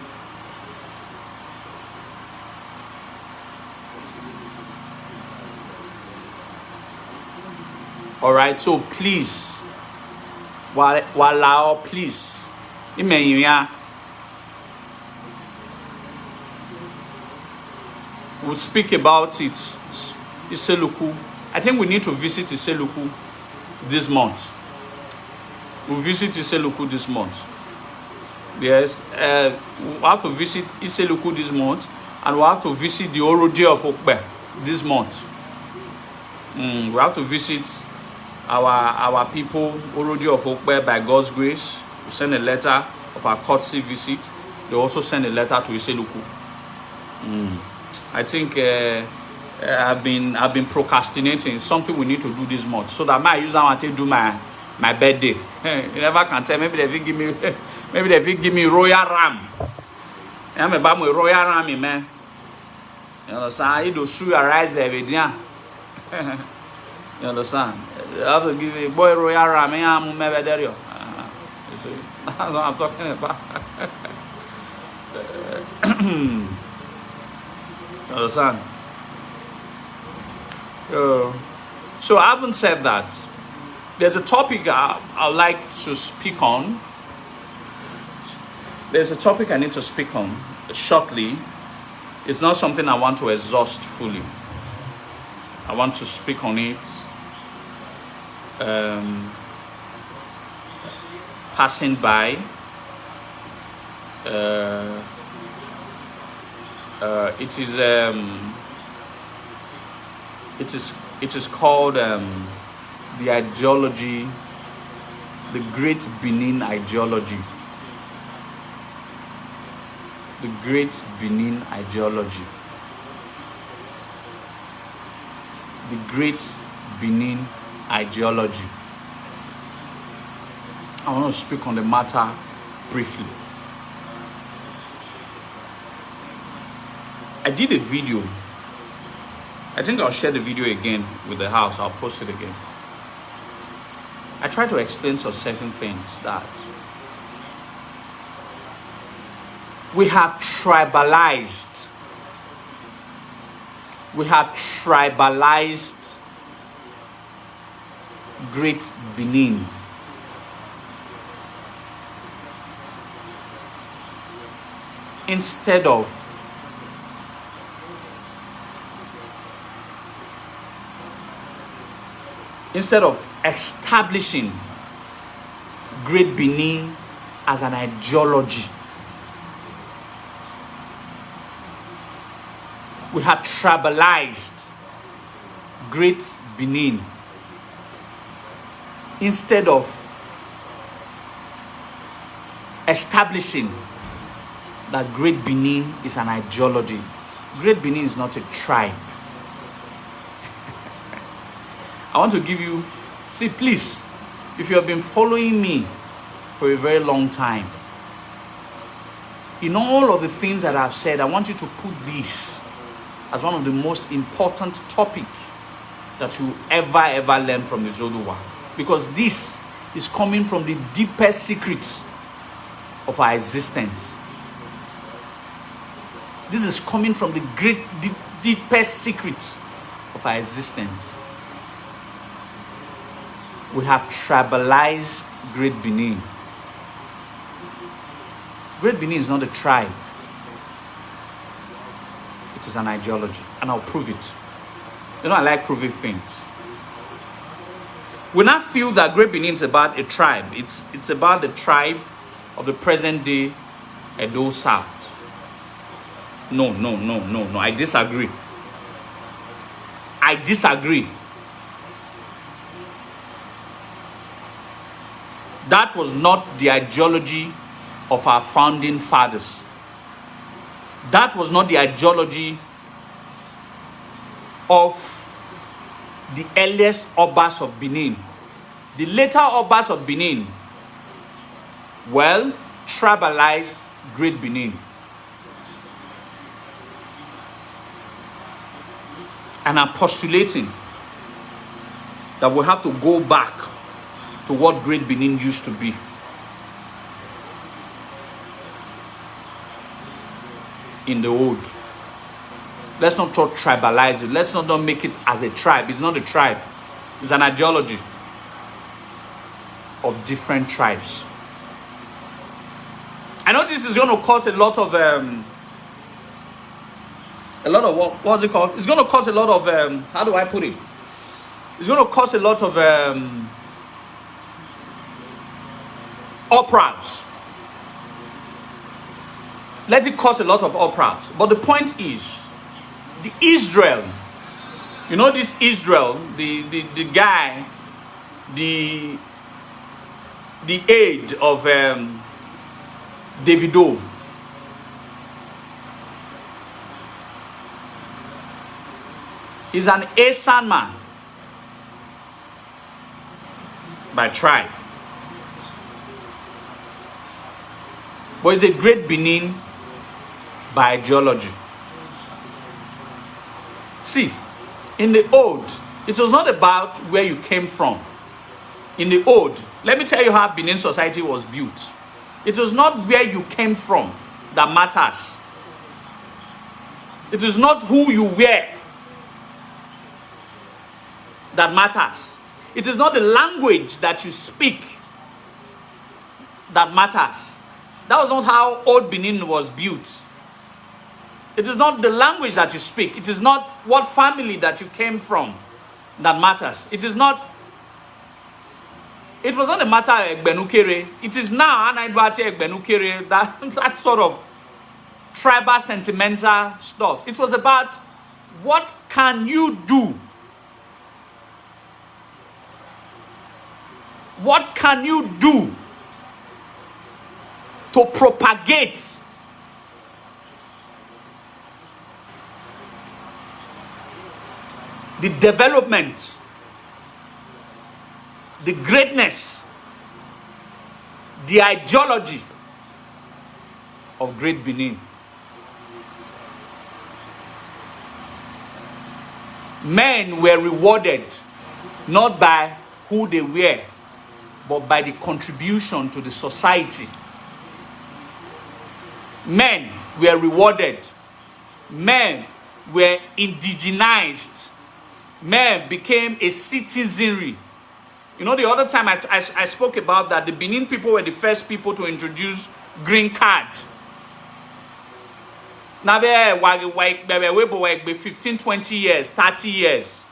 All right, so please, walao, please, we'll speak about it. Iseluku. I think we need to visit Iseluku this month. We'll visit Iseluku this month. Yes, we'll have to visit Iseluku this month, and we'll have to visit the Oroje of Okbe this month. We have to visit our people, Oroje of Okbe, by God's grace. We send a letter of our courtesy visit. They also send a letter to Iseluku. I think I've been procrastinating. Something we need to do this month, so that I use that one to do my birthday. You never can tell. Maybe they will give me royal ram. I'm about my royal ram, man. You understand? You do sue arise every day. You understand? You have to give a boy royal ram. I'm there. You see, that's what I'm talking about. You understand? So I haven't said that. There's a topic I'd like to speak on. There's a topic I need to speak on shortly. It's not something I want to exhaust fully. I want to speak on it. Passing by. It is called the ideology, the Great Benin ideology. The Great Benin ideology. The Great Benin ideology. I want to speak on the matter briefly. I did a video. I think I'll share the video again with the house. I'll post it again. I try to explain some certain things that we have tribalized. We have tribalized Great Benin. Instead of instead of establishing Great Benin as an ideology, we have tribalized Great Benin instead of establishing that Great Benin is an ideology. Great Benin is not a tribe. I want to give you, see, please, if you have been following me for a very long time, in all of the things that I've said, I want you to put this as one of the most important topics that you ever learn from the Zoduwa. Because this is coming from the deepest secrets of our existence. This is coming from the deepest secrets of our existence. We have tribalized Great Benin. Great Benin is not a tribe. It is an ideology. And I'll prove it. You know, I like proving things. We now feel that Great Benin is about a tribe. It's about the tribe of the present day Edo South. No. I disagree. I disagree. That was not the ideology of our founding fathers. That was not the ideology of the earliest Obas of Benin. The later Obas of Benin, well, tribalized Great Benin. And I'm postulating that we have to go back to what Great Benin used to be. In the old. Let's not talk tribalize it. Let's not make it as a tribe. It's not a tribe. It's an ideology of different tribes. I know this is going to cause a lot of what's it called? It's going to cause a lot of how do I put it? It's going to cause a lot of uproars. Let it cause a lot of uproars. But the point is, the Israel, you know this Israel, the guy, the aide of Davido. He's an Esan man by tribe. But he's a Great Benin by ideology. See, in the old, it was not about where you came from. In the old, let me tell you how Benin society was built. It was not where you came from that matters. It is not who you were that matters. It is not the language that you speak that matters. That was not how old Benin was built. It is not the language that you speak. It is not what family that you came from that matters. It is not. It was not a matter of Egbenukere. It is now Egbenukere, that sort of tribal sentimental stuff. It was about what can you do? What can you do to propagate the development, the greatness, the ideology of Great Benin? Men were rewarded not by who they were, but by the contribution to the society. Men were rewarded. Men were indigenized. Men became a citizenry. You know, the other time I spoke about that, the Benin people were the first people to introduce green card. Now, they were 15, 20 years, 30 years.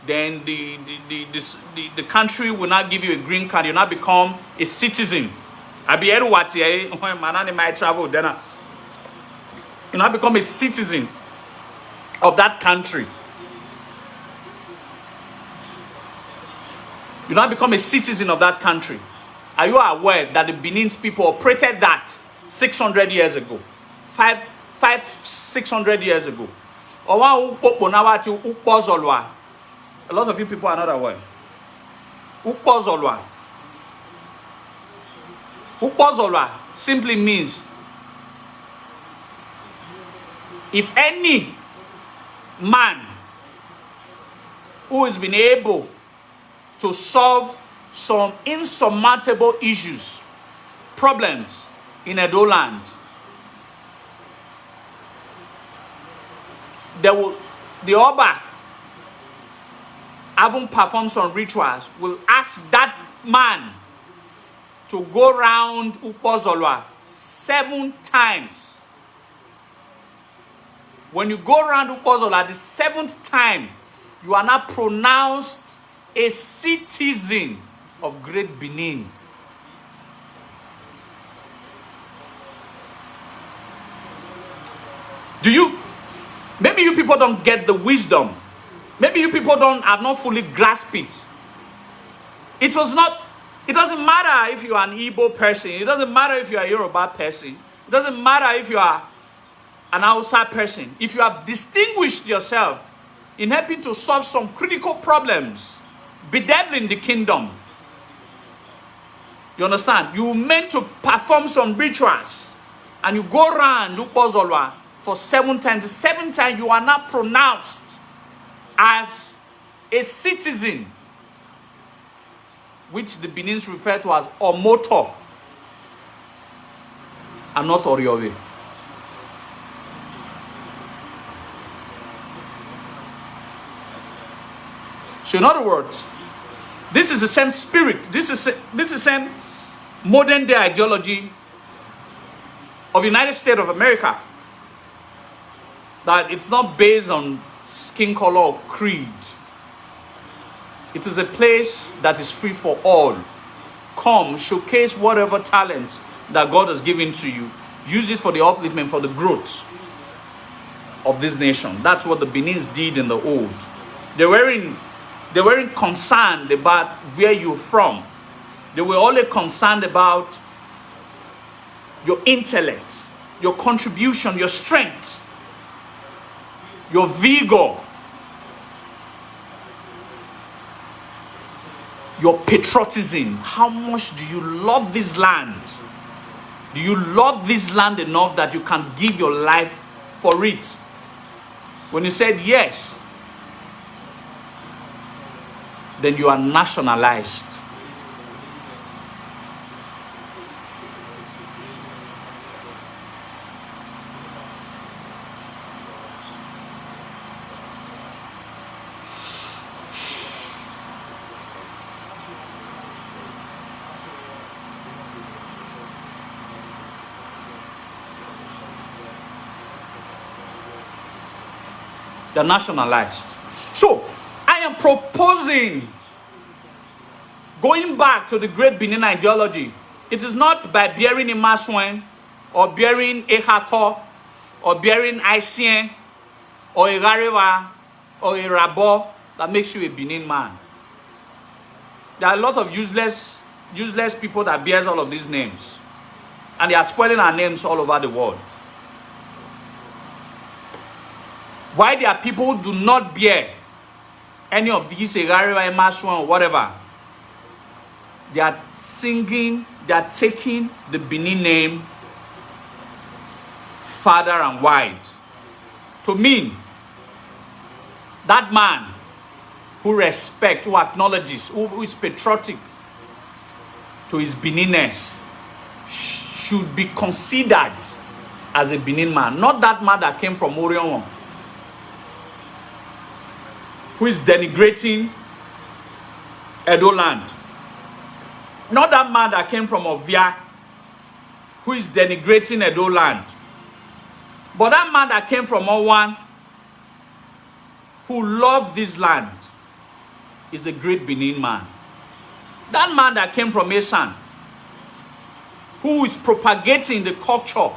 then the country will not give you a green card. You now become a citizen. I be when man might travel, then you now become a citizen of that country. You now become a citizen of that country. Are you aware that the Benin's people operated that 600 years ago? 600 years ago. A lot of you people are not aware. Upozolwa simply means if any man who has been able to solve some insurmountable issues, problems in Edo land, the Oba, having performed some rituals, will ask that man to go round Upozolwa 7 times. When you go round Upozolwa the 7th time, you are now pronounced a citizen of Great Benin. Maybe you people don't get the wisdom. Maybe you people have not fully grasped it. It doesn't matter if you are an Igbo person. It doesn't matter if you are a Yoruba person. It doesn't matter if you are an Hausa person. If you have distinguished yourself in helping to solve some critical problems bedeviling the kingdom, you understand? You meant to perform some rituals and you go around Upozolwa for 7 times. The 7th time you are not pronounced as a citizen, which the Benins refer to as Omoto and not Oriove. So in other words, this is the same spirit, this is the same modern day ideology of the United States of America, that it's not based on skin color or creed. It is a place that is free for all. Come, showcase whatever talent that God has given to you. Use it for the upliftment, for the growth of this nation. That's what the Benins did in the old. They weren't concerned about where you're from. They were only concerned about your intellect, your contribution, your strength, your vigor, your patriotism. How much do you love this land? Do you love this land enough that you can give your life for it? When you said yes, then you are nationalized. They're nationalized. So, I am proposing going back to the Great Benin ideology. It is not by bearing a Maswen, or bearing a Hato, or bearing Aisien, or a Garewa, or a Rabo that makes you a Benin man. There are a lot of useless people that bears all of these names. And they are spoiling our names all over the world. Why there are people who do not bear any of these Egarewa, Maswen, or whatever? They are singing, they are taking the Benin name farther and wide to mean that man who respects, who acknowledges, who is patriotic to his Beninness should be considered as a Benin man. Not that man that came from Orion, who is denigrating Edo land. Not that man that came from Ovia, who is denigrating Edo land. But that man that came from Owan, who loved this land, is a great Benin man. That man that came from Esan, who is propagating the culture,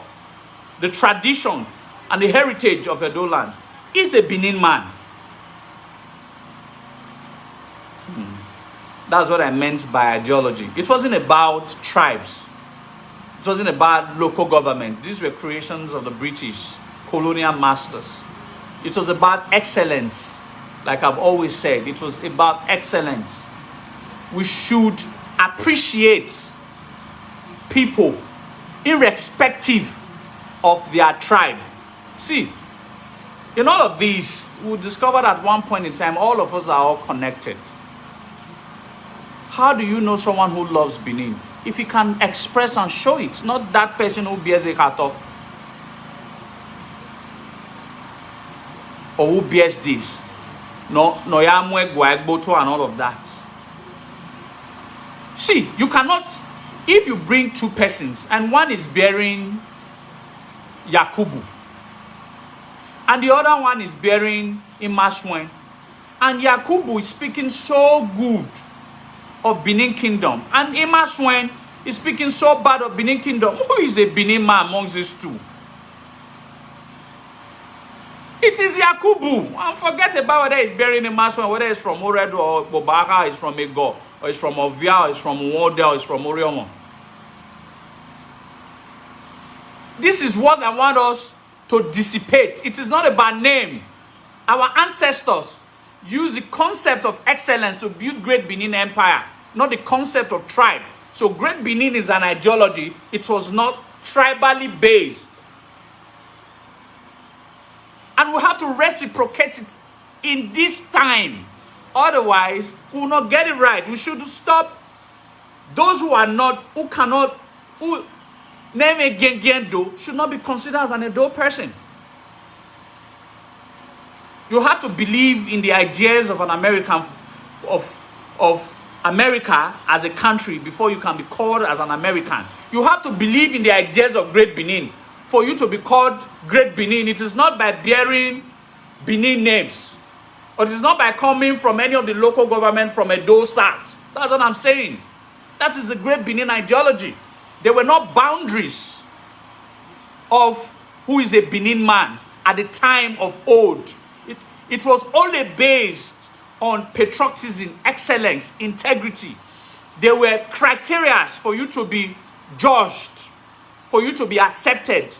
the tradition, and the heritage of Edo land, is a Benin man. That's what I meant by ideology. It wasn't about tribes. It wasn't about local government. These were creations of the British colonial masters. It was about excellence. Like I've always said, it was about excellence. We should appreciate people irrespective of their tribe. See, in all of these, we discovered at one point in time, all of us are all connected. How do you know someone who loves Benin? If he can express and show it, not that person who bears a kato or who bears this. No yamwe gwaegboto and all of that. See, you cannot, if you bring two persons and one is bearing Yakubu and the other one is bearing Imashwen, and Yakubu is speaking so good of Benin Kingdom, and Imashwen is speaking so bad of Benin Kingdom, who is a Benin man amongst these two? It is Yakubu. And forget about whether it's bearing Imashwen, whether it's from Oredo or Bobaka, it's from Ego, or it's from Ovia, or it's from Wode, or it's from Oriomo. This is what I want us to dissipate. It is not about name. Our ancestors used the concept of excellence to build Great Benin Empire, not the concept of tribe. So Great Benin is an ideology. It was not tribally based. And we have to reciprocate it in this time. Otherwise, we will not get it right. We should stop those who are not, who cannot, who name a Gengendo should not be considered as an Edo person. You have to believe in the ideas of an American, of America as a country before you can be called as an American. You have to believe in the ideas of Great Benin for you to be called Great Benin. It is not by bearing Benin names, or it is not by coming from any of the local government from Edo South. That's what I'm saying. That is the Great Benin ideology. There were no boundaries of who is a Benin man at the time of old. It was only based on patriotism, excellence, integrity. There were criteria for you to be judged, for you to be accepted,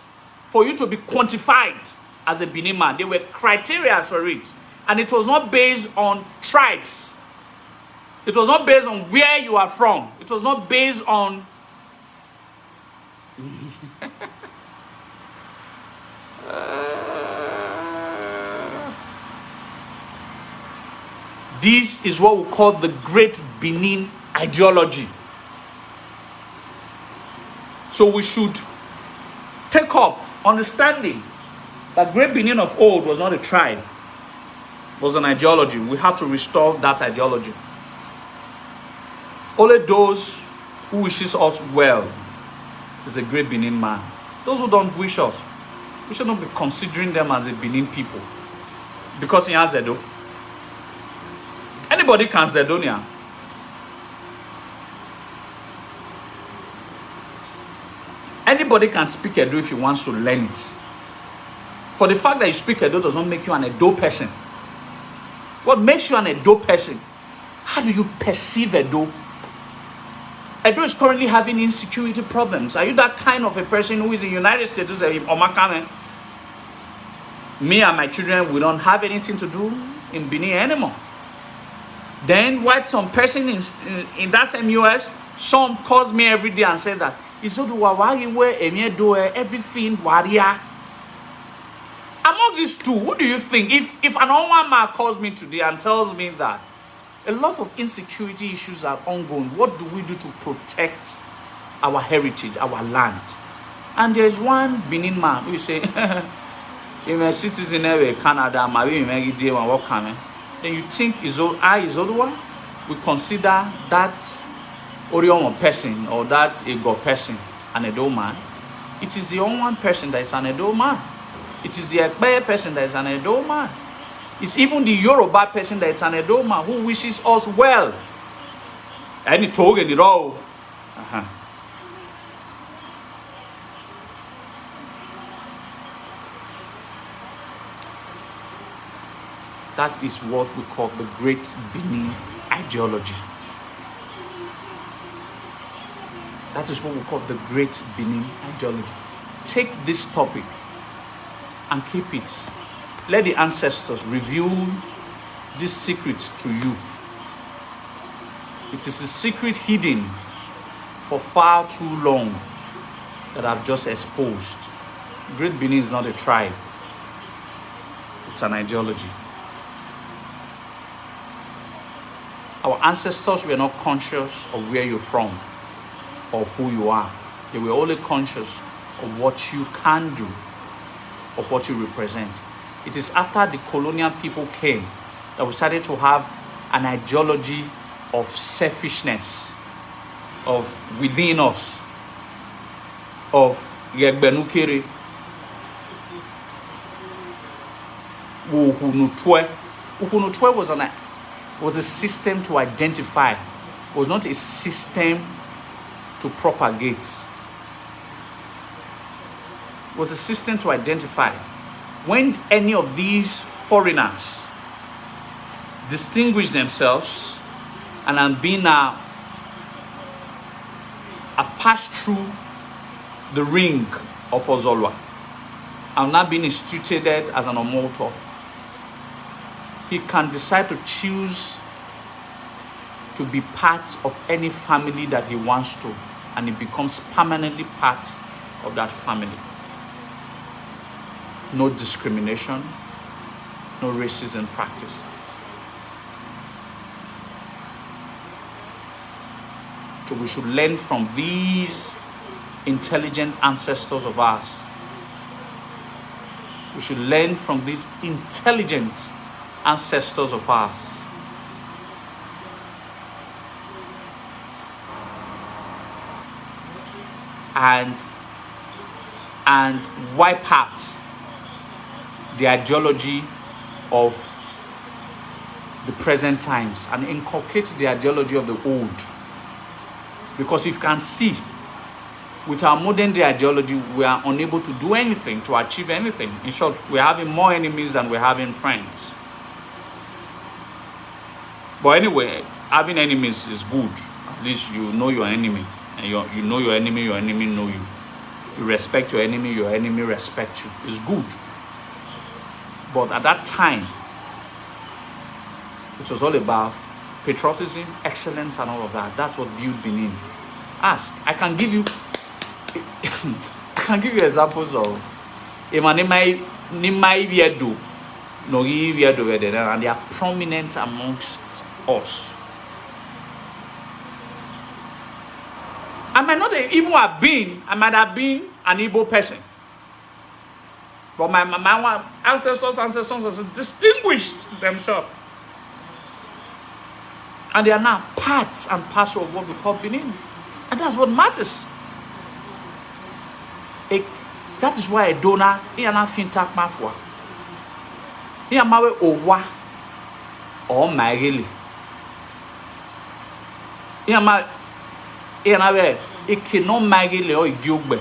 for you to be quantified as a Benin man. There were criteria for it. And it was not based on tribes. It was not based on where you are from. It was not based on this is what we call the Great Benin ideology. So we should take up understanding that Great Benin of old was not a tribe, it was an ideology. We have to restore that ideology. Only those who wishes us well is a Great Benin man. Those who don't wish us, we should not be considering them as a Benin people. Because he has Edo. Anybody can Zedonia. Anybody can speak Edo if he wants to learn it. For the fact that you speak Edo does not make you an Edo person. What makes you an Edo person? How do you perceive Edo? Edo is currently having insecurity problems. Are you that kind of a person who is in the United States who says, Omakame, me and my children, we don't have anything to do in Benin anymore? Then what some person in that same US, some calls me every day and say that, everything warrior. Among these two, who do you think, if an old man calls me today and tells me that a lot of insecurity issues are ongoing, what do we do to protect our heritage, our land? And there's one Benin man who say, I'm a citizen of Canada, then you think Izodua, we consider that Oriomo person or that Ego person an Edo man. It is the only one person that is an Edo man. It is the Ekpeye person that is an Edo man. It's even the Yoruba person that's an Edoma who wishes us well. And he told it all. That is what we call the Great Benin ideology. That is what we call the Great Benin ideology. Take this topic and keep it. Let the ancestors reveal this secret to you. It is a secret hidden for far too long that I've just exposed. Great Benin is not a tribe. It's an ideology. Our ancestors were not conscious of where you're from, of who you are. They were only conscious of what you can do, of what you represent. It is after the colonial people came that we started to have an ideology of selfishness, of within us, of yegbenukere, uhunutwe. Uhunutwe was a system to identify, was not a system to propagate. It was a system to identify. When any of these foreigners distinguish themselves and have been have passed through the ring of Ozolwa and now been instituted as an Omoto, he can decide to choose to be part of any family that he wants to, and he becomes permanently part of that family. No discrimination, no racism practice. So we should learn from these intelligent ancestors of ours. We should learn from these intelligent ancestors of ours. And wipe out the ideology of the present times and inculcate the ideology of the old. Because if you can see, with our modern day ideology, we are unable to do anything, to achieve anything. In short, we're having more enemies than we're having friends. But anyway, having enemies is good. At least you know your enemy. And you know your enemy know you. You respect your enemy respects you. It's good. But at that time, it was all about patriotism, excellence, and all of that. That's what built Benin. Ask. I can give you examples of and they are prominent amongst us. I might not even have been, I might have been an Igbo person. But my ancestors distinguished themselves. And they are now parts and parcel of what we call Benin. And that's what matters. That is why a donor, he is not fintak mafwa. He is mawe owa or magili. He is mawe ikino magili or igiogbe.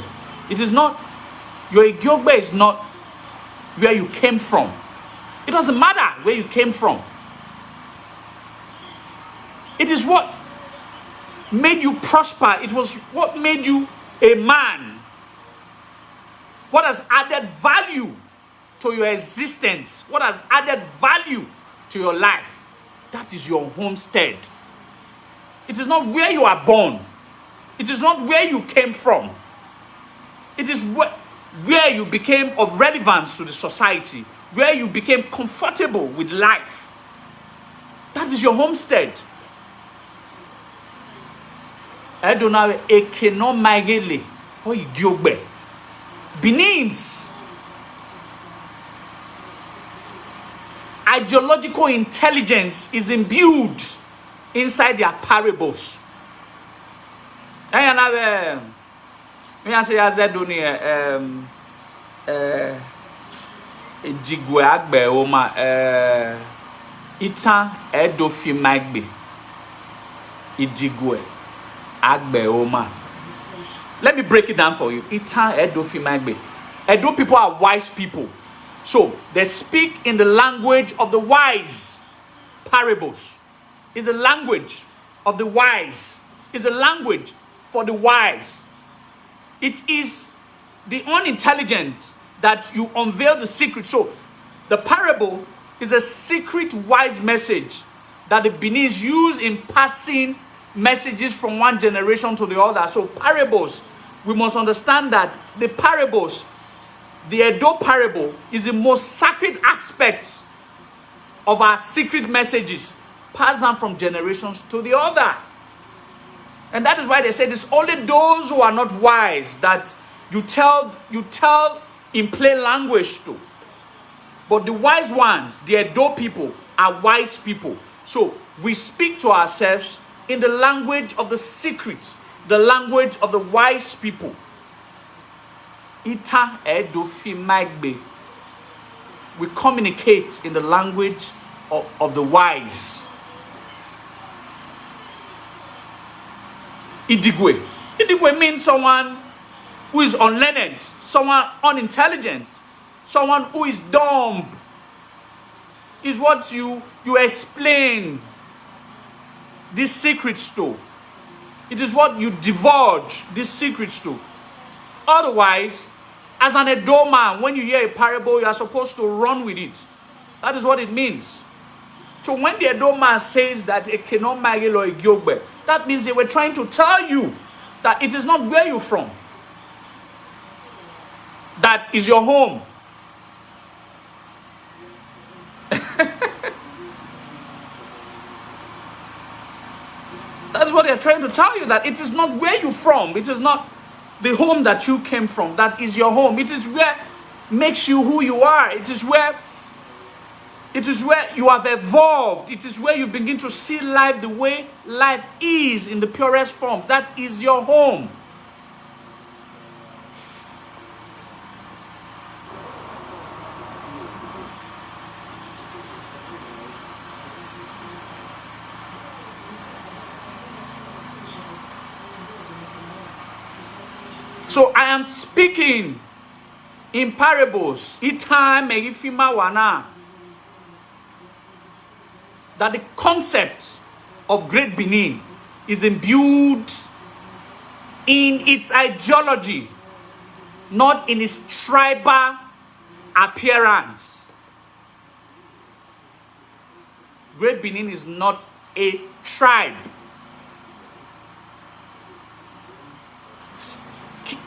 It is not, your igiogbe is not where you came from. It doesn't matter where you came from. It is what made you prosper. It was what made you a man. What has added value to your existence? What has added value to your life? That is your homestead. It is not where you are born. It is not where you came from. It is where you became of relevance to the society, where you became comfortable with life. That is your homestead. Benin's ideological intelligence is imbued inside their parables. Jigwe agbe oma ita edofi magbe. Ijigwe agbe oma. Let me break it down for you. Ita edofi magbe. Edo people are wise people. So they speak in the language of the wise. Parables is a language of the wise. Is a language for the wise. It is the unintelligent that you unveil the secret. So the parable is a secret wise message that the Beninese use in passing messages from one generation to the other. So parables, we must understand that the parables, the Edo parable is the most sacred aspect of our secret messages passed down from generations to the other. And that is why they say it's only those who are not wise that you tell in plain language to. But the wise ones, the Edo people, are wise people. So we speak to ourselves in the language of the secret, the language of the wise people. Ita Edo fi magbe. We communicate in the language of the wise. Idigwe. Idigwe means someone who is unlearned, someone unintelligent, someone who is dumb. Is what you explain these secrets to. It is what you divulge these secrets to. Otherwise, as an Edo man, when you hear a parable, you are supposed to run with it. That is what it means. So when the Edo man says that that means they were trying to tell you that it is not where you're from. That is your home. That's what they're trying to tell you, that it is not where you're from. It is not the home that you came from. That is your home. It is where makes you who you are. It is where you have evolved. It is where you begin to see life the way life is in the purest form. That is your home. So I am speaking in parables. That the concept of Great Benin is imbued in its ideology, not in its tribal appearance. Great Benin is not a tribe.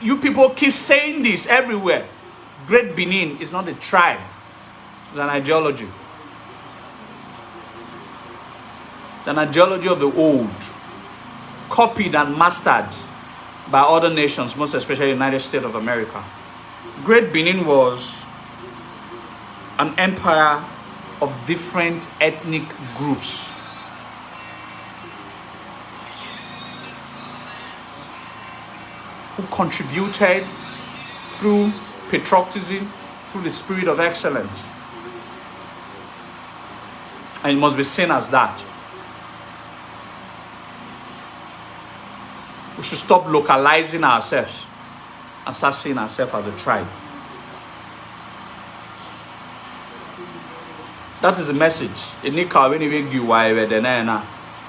You people keep saying this everywhere. Great Benin is not a tribe. It's an ideology. It's an ideology of the old, copied and mastered by other nations, most especially the United States of America. Great Benin was an empire of different ethnic groups. Who contributed through patriotism, through the spirit of excellence. And it must be seen as that. We should stop localizing ourselves and start seeing ourselves as a tribe. That is the message.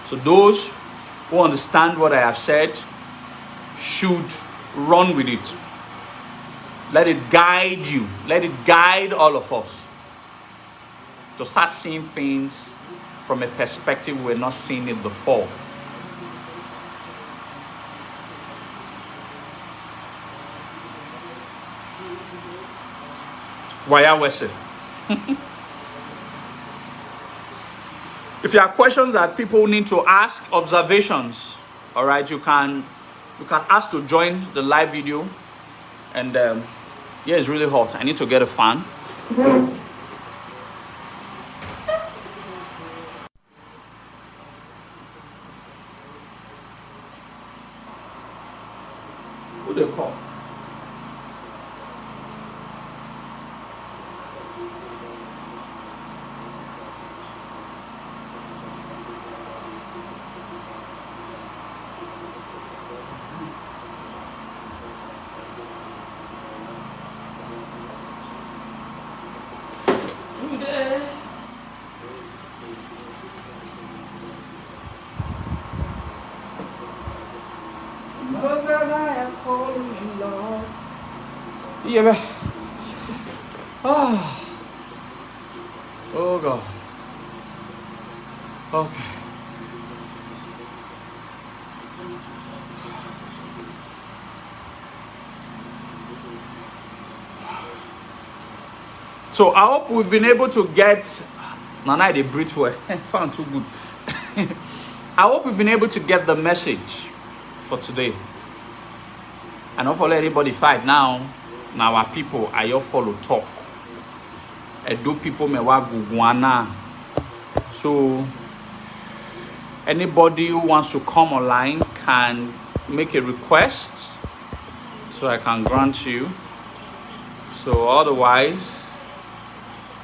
So those who understand what I have said should run with it. Let it guide you. Let it guide all of us to start seeing things from a perspective we're not seeing it before. Waya Wese. If you have questions that people need to ask, observations, all right, you can ask to join the live video. And yeah, it's really hot. I need to get a fan. Who they call? that I am calling in love. Yeah. Oh. Oh God. Okay. So I hope we've been able to get. Nana, they breathe well. Found too good. I hope we've been able to get the message for today. And not for anybody fight now. Now our people are your follow talk. Do people me wa guguana. So anybody who wants to come online can make a request so I can grant you. So otherwise,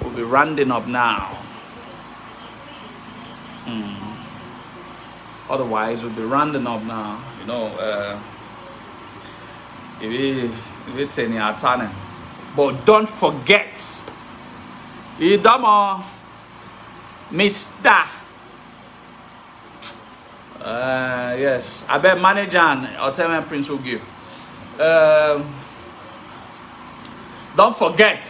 we'll be rounding up now. Otherwise, we'll be rounding up now. You know, if it's any time. But don't forget, Idamo, Mr. Yes, I bet manager and Hotel Prince will give. Don't forget,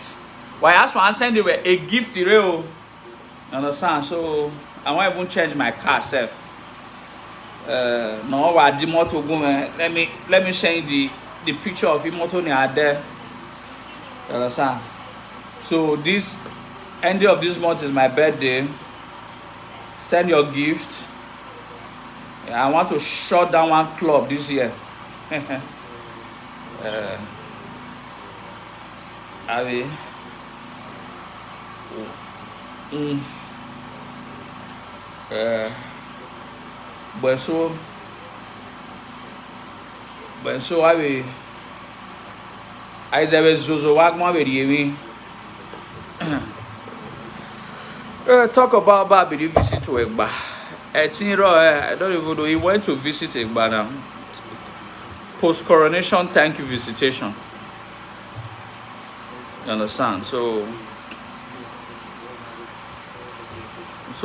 why I asked for I send you a gift to you. Understand? So I won't even change my car self. No, I did motor go. Let me send the picture of him motor near there. Understand? So this end of this month is my birthday. Send your gift. I want to shut down one club this year. I mean, but so I will. I say Zozo Wagman with you. Talk about Baby visit to Egba. I don't even know. He went to visit Egba now. Post coronation, thank you visitation. You understand? So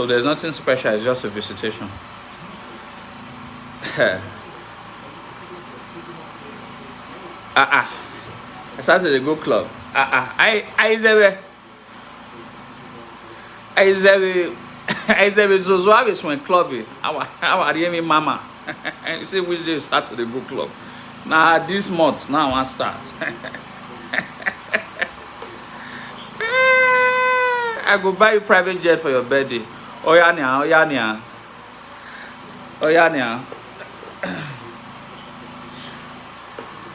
there's nothing special. It's just a visitation. I started to go club. I say Zozo always went clubbing. I me mama. You say which day start to the go club. Now this month now I start. I go buy you private jet for your birthday. Oh yeah.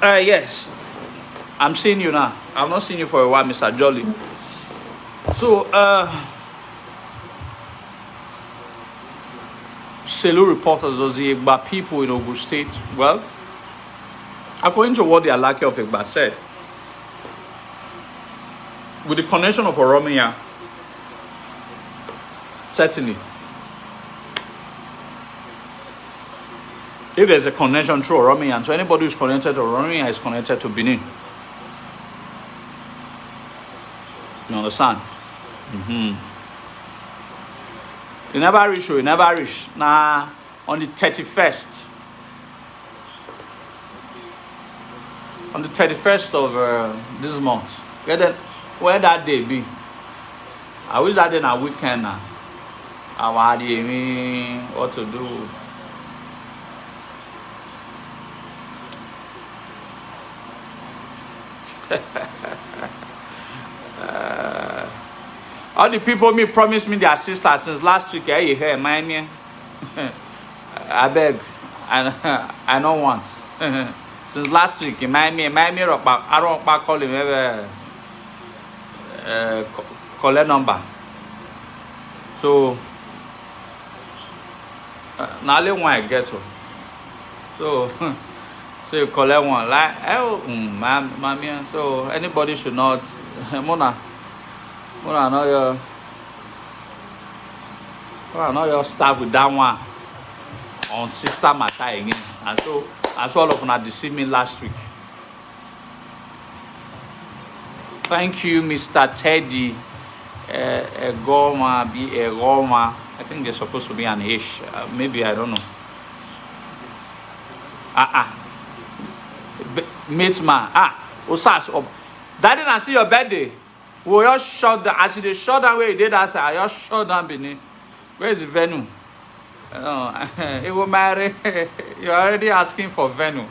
Yes. I'm seeing you now. I've not seen you for a while, Mr. Jolly. So Selu reporters was the Egba people in Ogun State. Well, according to what the Alaki of Egba said, with the connection of Oromia, certainly, if there's a connection through Oromia, so anybody who's connected to Oromia is connected to Benin. You understand? You never reach. Nah, on the 31st. On the 31st of this month. Where that day be? I wish that day na weekend now. I mean, what to do? All the people promised me their sister since last week. You hear, mind me? I beg, I don't want. Since last week, mind me. I don't call him ever. Call a number. So now let one get to. So you collect one like mammy. So anybody should not Mona know your start with that one on sister matter again. And so all of them deceived me last week. Thank you, Mr. Teddy. Goma be a Roma. I think they're supposed to be an H. Maybe I don't know. Mate man. Osas. Daddy, I see your birthday. We just shut down. As they shut down where you did that, I just shut down Benin. Where is the venue? It will marry. You're already asking for venue.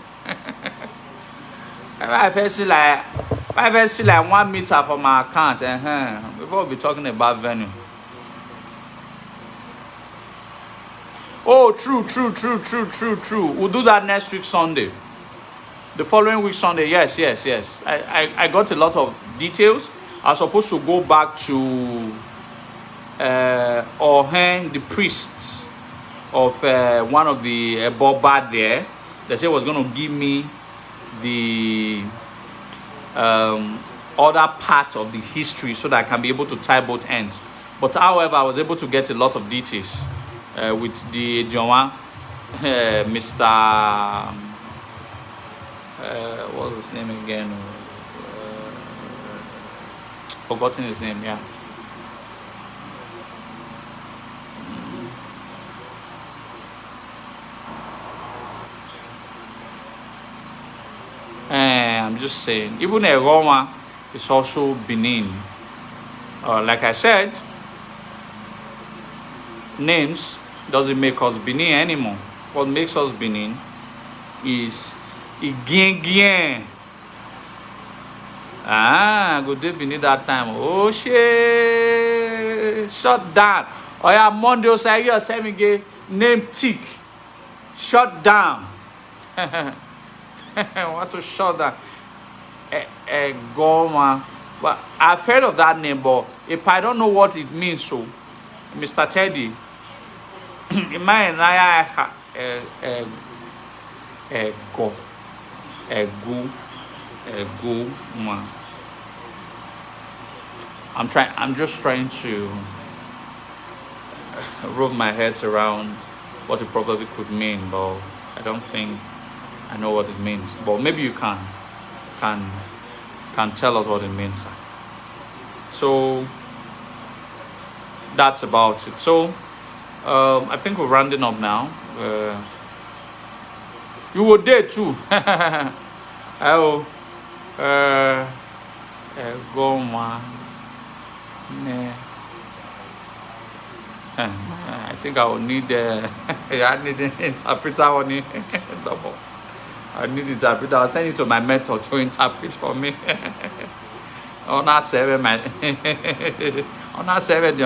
I first see like 1 meter for my account. Before we'll be talking about venue. Oh, true. We'll do that next week Sunday. The following week Sunday, yes. I got a lot of details. I was supposed to go back to Ohen, the priest of one of the Boba there. They said was going to give me the other part of the history so that I can be able to tie both ends. But however, I was able to get a lot of details with the Joan, Mr. What's his name again? Forgotten his name, yeah. I'm just saying, even Roma is also Benin. Like I said, names doesn't make us Benin anymore. What makes us Benin is Igien. Good day Benin that time. Oh shit! Shut down. Oh yeah, Monday say you say me get name tick. Shut down. Want to shut down? Goma. But I've heard of that name, but if I don't know what it means, so Mr. Teddy, in my go man. I'm just trying to wrap my head around what it probably could mean, but I don't think I know what it means. But maybe you can tell us what it means. So that's about it. So I think we're rounding up now. You were there too. Oh, go on. I think I will need I need an interpreter on it. I need an interpreter. I'll send it to my mentor to interpret for me. On that 7 man. On that 7 me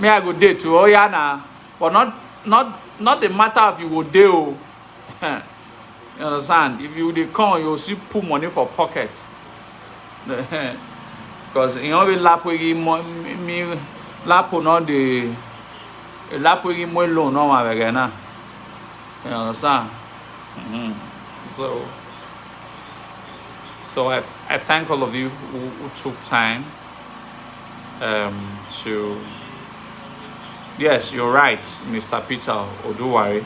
I go day to Oyana. But not the matter of you go do. You understand? If you come, you'll see put money for pocket. Because you know we lap with me lap not the lap with more loan no my again. You understand? So I thank all of you who took time to. Yes, you're right, Mr. Peter Oduwari.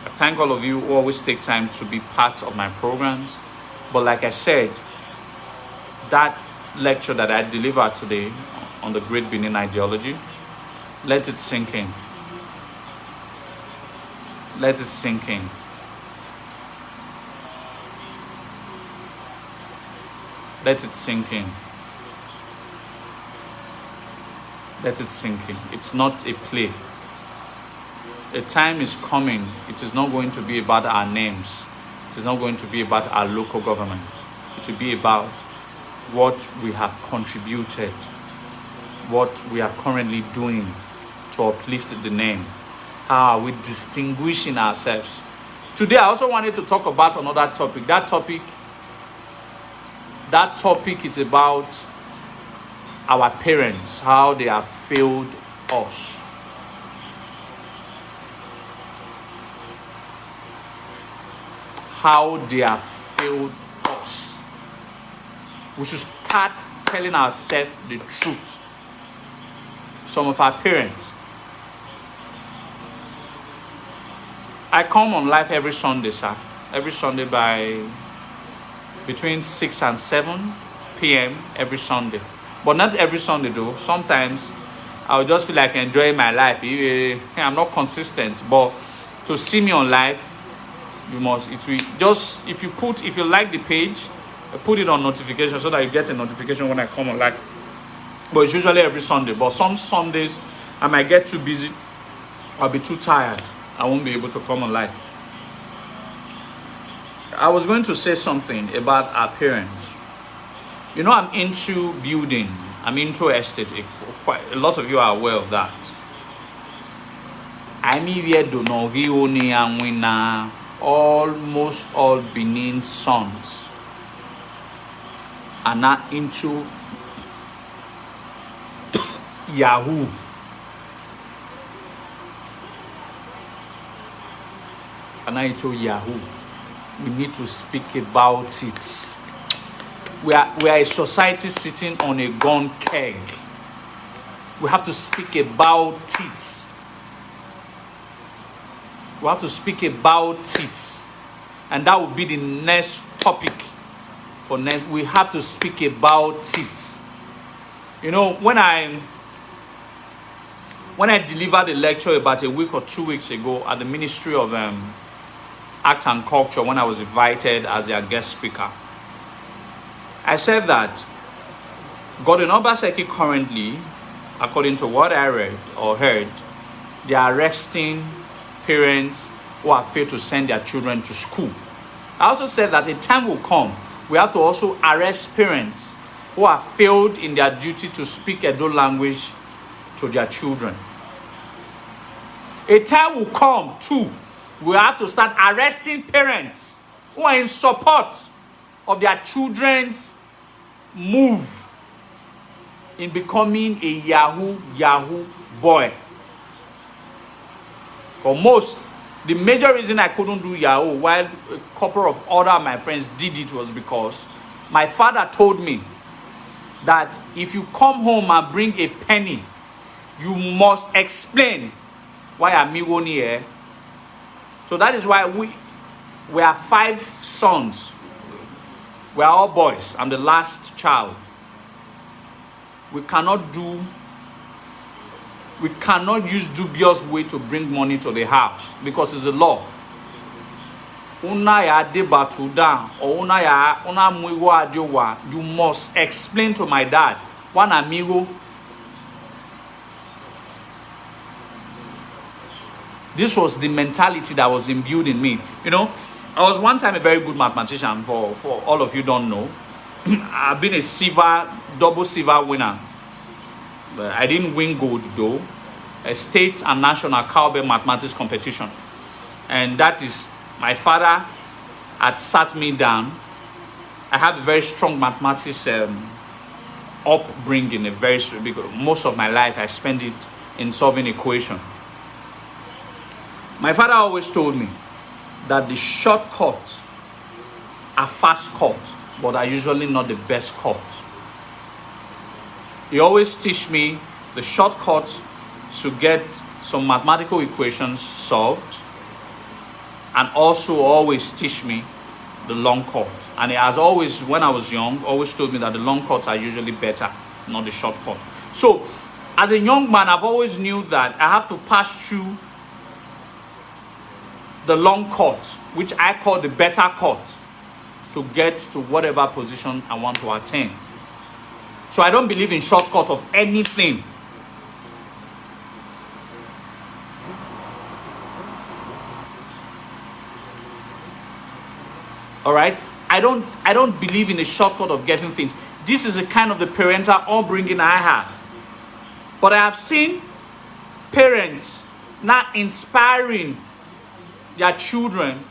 I thank all of you who always take time to be part of my programs. But like I said, that lecture that I delivered today on the Great Benin ideology, let it sink in. Let it sink in. Let it sink in. Let it sink in. It's not a play. A time is coming. It is not going to be about our names. It is not going to be about our local government. It will be about what we have contributed, what we are currently doing to uplift the name. How are we distinguishing ourselves? Today, I also wanted to talk about another topic. That topic is about our parents, how they have failed us. How they have failed us. We should start telling ourselves the truth. Some of our parents. I come on live every Sunday, sir. Every Sunday by between 6 and 7 p.m. every Sunday. But not every Sunday though. Sometimes I'll just feel like enjoying my life. I'm not consistent. But to see me on live, You must, it will just, if you like the page, put it on notification so that you get a notification when I come on live. But it's usually every Sunday. But some Sundays I might get too busy, I'll be too tired, I won't be able to come on live. I was going to say something about our parents. You know, I'm into building, I'm into aesthetic. Quite a lot of you are aware of that. I'm here to know almost all Benin sons are not into Yahoo. Are not into Yahoo. We need to speak about it. We are a society sitting on a gun keg. We have to speak about it. We have to speak about it. And that will be the next topic for next. We have to speak about it. You know, when I delivered a lecture about a week or 2 weeks ago at the Ministry of Art and Culture, when I was invited as their guest speaker, I said that Gordon Obaseki currently, according to what I read or heard, they are arresting parents who have failed to send their children to school. I also said that a time will come, we have to also arrest parents who have failed in their duty to speak Edo language to their children. A time will come too, we have to start arresting parents who are in support of their children's move in becoming a Yahoo boy. For the major reason I couldn't do Yahoo while a couple of other my friends did it was because my father told me that if you come home and bring a penny, you must explain why amigo here. So that is why we are 5 sons. We are all boys. I'm the last child. We cannot use dubious way to bring money to the house because it's a law. Una ya debatuda or una muigo adiowa. You must explain to my dad. One amigo. This was the mentality that was imbued in me. You know, I was one time a very good mathematician. For all of you don't know, I've been a double silver winner. But I didn't win gold though. A state and national cowbell mathematics competition. And that is, my father had sat me down. I have a very strong mathematics upbringing, because most of my life I spent it in solving equations. My father always told me that the shortcuts are fast cuts, but are usually not the best cuts. He always teach me the shortcuts to get some mathematical equations solved, and also always teach me the long cut. And he has always, when I was young, always told me that the long cuts are usually better, not the short cut. So, as a young man, I've always knew that I have to pass through the long cut, which I call the better cut, to get to whatever position I want to attain. So I don't believe in shortcut of anything. All right? I don't believe in a shortcut of getting things. This is a kind of the parental upbringing I have. But I have seen parents not inspiring their children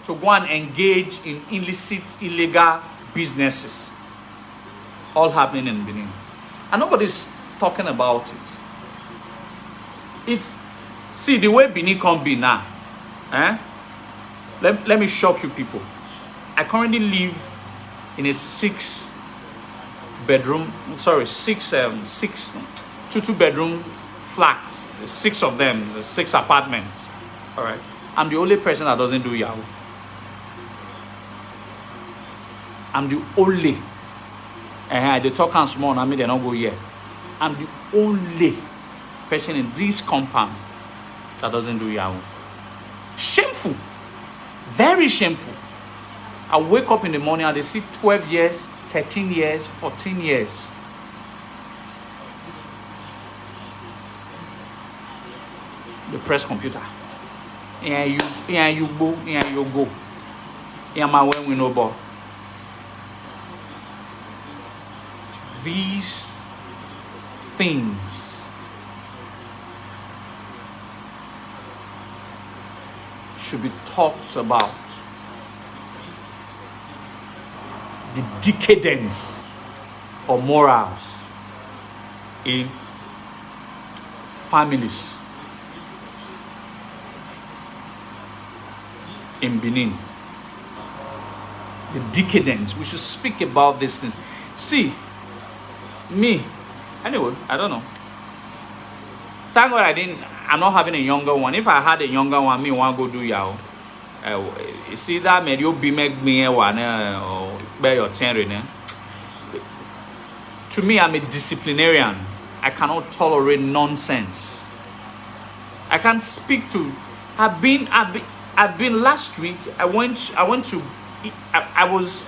to go and engage in illicit, illegal businesses. All happening in Benin. And nobody's talking about it. See, the way Benin can be now. Let me shock you people. I currently live in a 6 bedroom flats. 6 of them, 6 apartments. All right. I'm the only person that doesn't do Yahoo. I'm the only. They talk and small, I mean they don't go here. I'm the only person in this compound that doesn't do Yahoo. Shameful. Very shameful. I wake up in the morning and they see 12 years, 13 years, 14 years. The press computer. Yeah, you go, yeah, you go. Yeah, my when we know about. These things should be talked about. The decadence of morals in families in Benin. The decadence. We should speak about these things. See, me, anyway, I don't know. Thank God I'm not having a younger one. If I had a younger one, me want to go do yao. See that made you be make me one or bear your ten. To me, I'm a disciplinarian. I cannot tolerate nonsense. I can't speak to. I've been last week. I went to. I was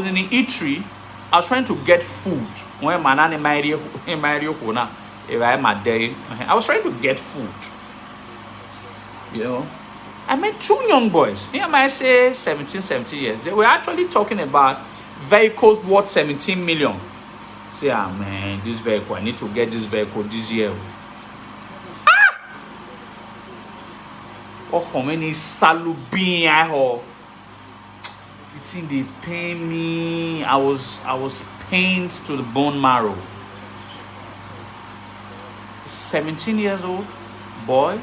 in the eatery. I was trying to get food when my nana in my area, if I had my day. I was trying to get food. You know, I met two young boys. I might say 17 years. They were actually talking about vehicles worth 17 million. Say, ah man, this vehicle, I need to get this vehicle this year. Ah! Oh, how many salubin I have. The thing they pay me. I was pained to the bone marrow. 17 years old boy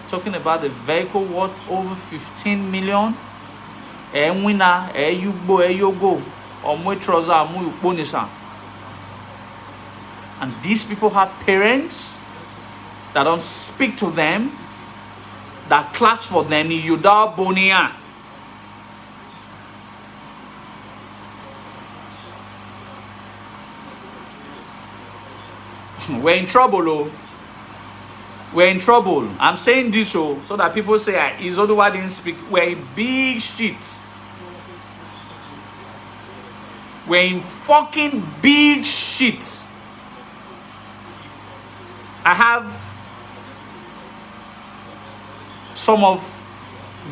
talking about the vehicle worth over 15 million. Winner, you go, or more trouser, more bonisa. And these people have parents that don't speak to them, that claps for them. You da bonia. We're in trouble, oh. We're in trouble. I'm saying this so that people say his other word didn't speak. We're in big shit. We're in fucking big shit. I have some of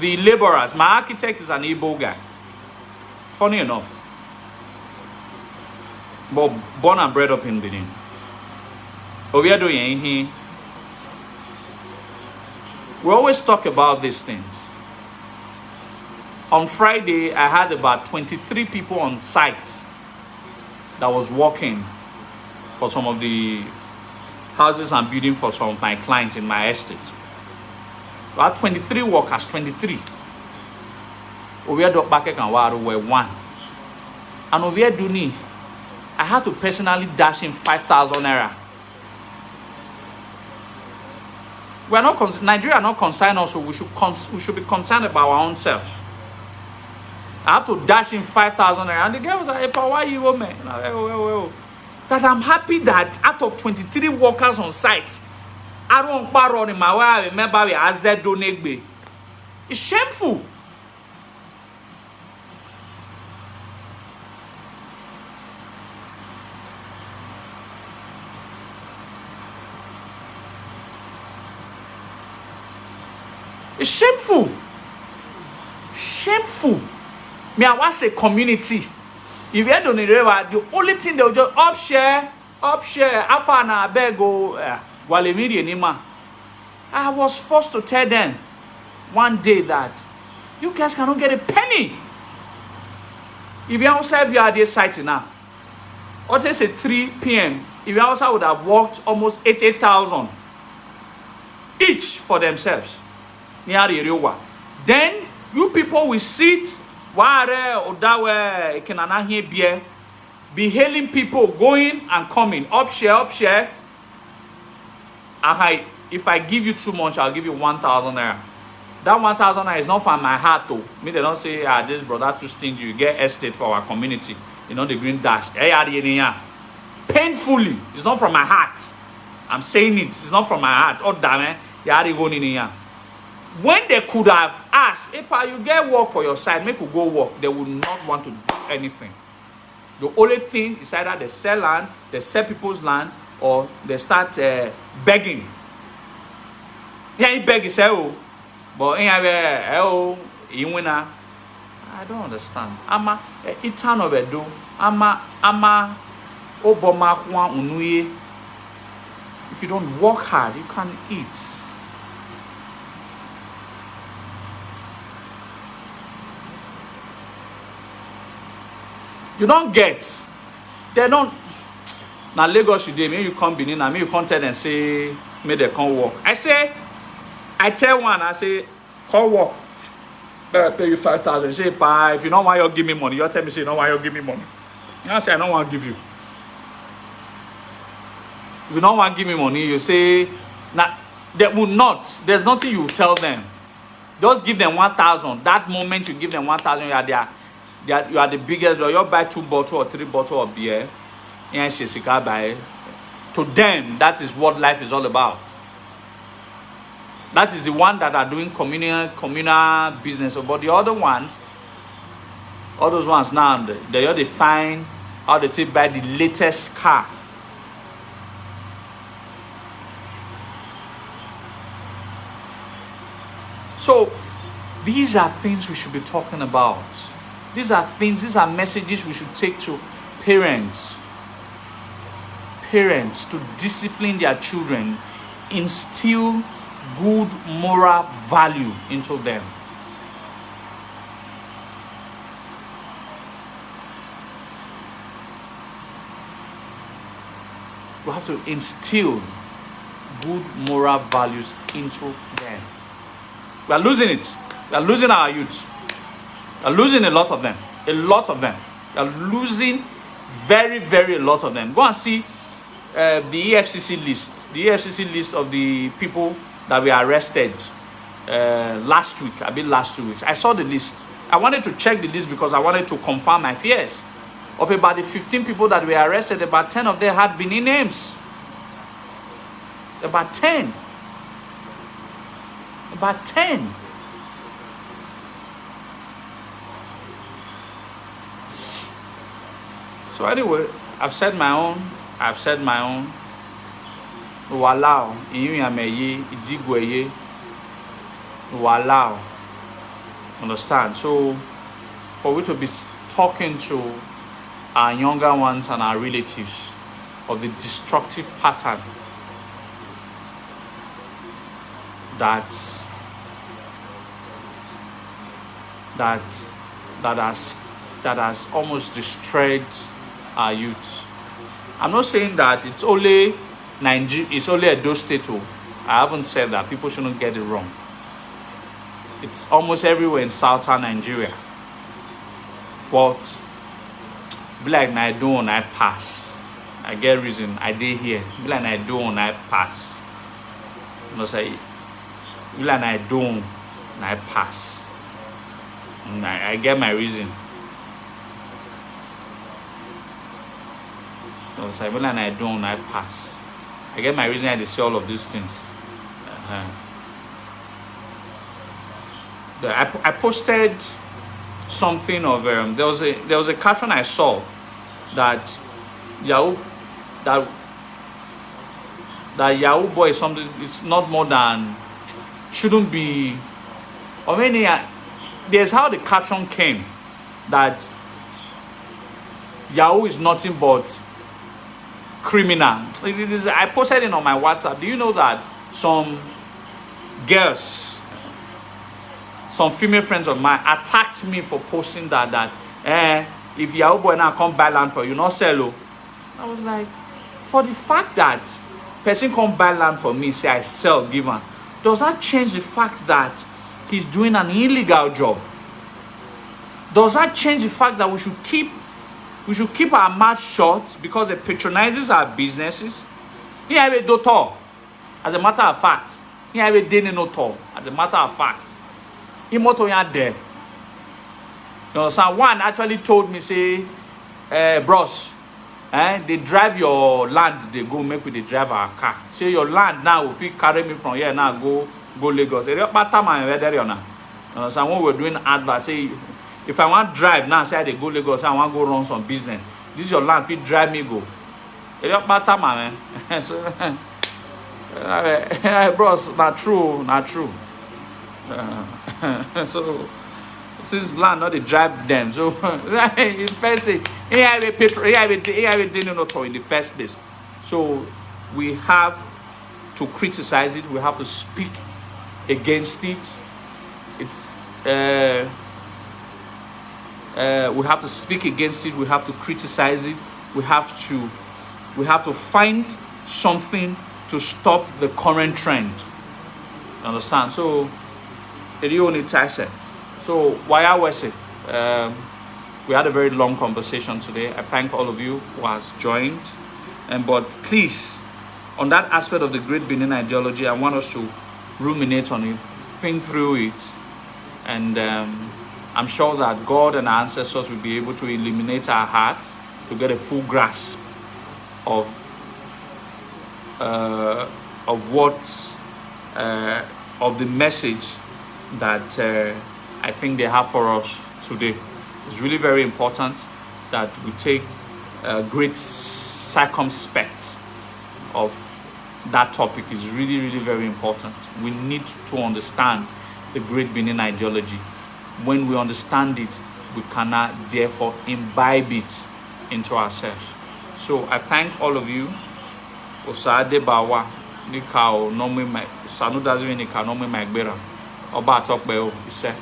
the laborers. My architect is an Igbo guy. Funny enough. But born and bred up in Benin. We always talk about these things. On Friday, I had about 23 people on site that was working for some of the houses I'm building for some of my clients in my estate. We had 23 workers, 23. Over back and were one. And over Duni, I had to personally dash in 5,000 naira. We are not Nigeria are not concerned also. We should be concerned about our own selves. I have to dash in 5,000 naira. And the girl was like, hey, why you owe me? That I'm happy that out of 23 workers on site, I don't borrow in my way. I remember we as that donate. It's shameful. It's shameful. Shameful. Me, I want a community. If you don't the only thing they'll just upshare, afana bego, walemidi nima. I was forced to tell them one day that you guys cannot get a penny. If you outside you are there site now, or they say 3 p.m. If you outside would have worked almost 88,000 each for themselves. Then you people will sit ware or dawe can hear beer, be hailing people going and coming upshare. If I give you too much, I'll give you 1,000 naira. That 1,000 naira is not from my heart though. Me they don't say this brother too stingy. You get estate for our community. You know the green dash. Painfully, it's not from my heart. I'm saying it. It's not from my heart. Oh damn it, you are going in here. When they could have asked, hey, pa, you get work for your side, make you go work, they would not want to do anything. The only thing is either they sell land, they sell people's land, or they start begging. Yeah, he beg, he say, oh, but you winner. I don't understand. Ama itan of edo. Ama oboma kwa unuye. If you don't work hard, you can't eat. You don't get. They don't. Now Lagos today, maybe you come Benin, and maybe you come tell them say, may they come work. I tell one, I say, come work. Pay you 5,000. Say, pa, if you don't want you give me money, you tell me say you don't want you give me money. I say I don't want to give you. If you don't want to give me money, you say, nah, they will not. There's nothing you tell them. Just give them 1,000. That moment you give them 1,000, you are the biggest. You buy 2 bottles or 3 bottles of beer. To them, that is what life is all about. That is the one that are doing communal business. But the other ones, all those ones now, they find how they take buy the latest car. So these are things we should be talking about. These are messages we should take to parents to discipline their children, instill good moral value into them. We have to instill good moral values into them. We are losing it. We are losing our youth. We are losing a lot of them. A lot of them. We are losing very, very a lot of them. Go and see the EFCC list. The EFCC list of the people that were arrested last week. I mean last 2 weeks. I saw the list. I wanted to check the list because I wanted to confirm my fears. Of about the 15 people that were arrested, about 10 of them had Benin names. About 10. About 10. So anyway, I've said my own. Walao, inyameye, idigweye. Walao. Understand? So for we to be talking to our younger ones and our relatives of the destructive pattern that has almost destroyed our youth. I'm not saying that it's only Nigeria, it's only Edo State. I haven't said that. People shouldn't get it wrong. It's almost everywhere in southern Nigeria. But be like I don't, I pass. I get reason. I did here. Be like I don't, I pass. You know, say be like I don't, I pass. I get my reason. You know, say be like I don't, I pass. I get my reason. I say all of these things. I posted something of there was a caption I saw that Yahoo boy is something. It's not more than shouldn't be. Or many. There's how the caption came that Yahoo is nothing but criminal. I posted it on my WhatsApp. Do you know that some girls, some female friends of mine attacked me for posting that if Yahoo boy now come buy land for you, not sell. I was like, for the fact that person come buy land for me, say I sell, give am, does that change the fact that he's doing an illegal job? Does that change the fact that we should keep our mouth shut because it patronizes our businesses? He have a doctor, as a matter of fact. He have a denotor, as a matter of fact. He moto ya there. You understand? One actually told me, say, bros, they drive your land, they go make with the drive our car. Say your land now, if you carry me from here now, go go Lagos. When we're doing adverts, say if I want drive now, say I go Lagos, I want go run some business. This is your land, fit drive me go. So, bros, not true. So since land not they drive them, so first say here we petrol, here we didn't know in the first place. So we have to criticize it. We have to speak against it. It's we have to speak against it. We have to criticize it. We have to find something to stop the current trend. You understand? So you only tax it. So why I was it? We had a very long conversation today. I thank all of you who has joined. But please, on that aspect of the great Benin ideology, I want us to ruminate on it, think through it, and I'm sure that God and our ancestors will be able to illuminate our hearts to get a full grasp of the message that I think they have for us today. It's really very important that we take a great circumspect of that topic. Is really, really very important. We need to understand the great Benin ideology. When we understand it, we cannot therefore imbibe it into ourselves. So I thank all of you. Osade bawa nikao no me sanudazi nikao no me magbera. Oba talk by ise.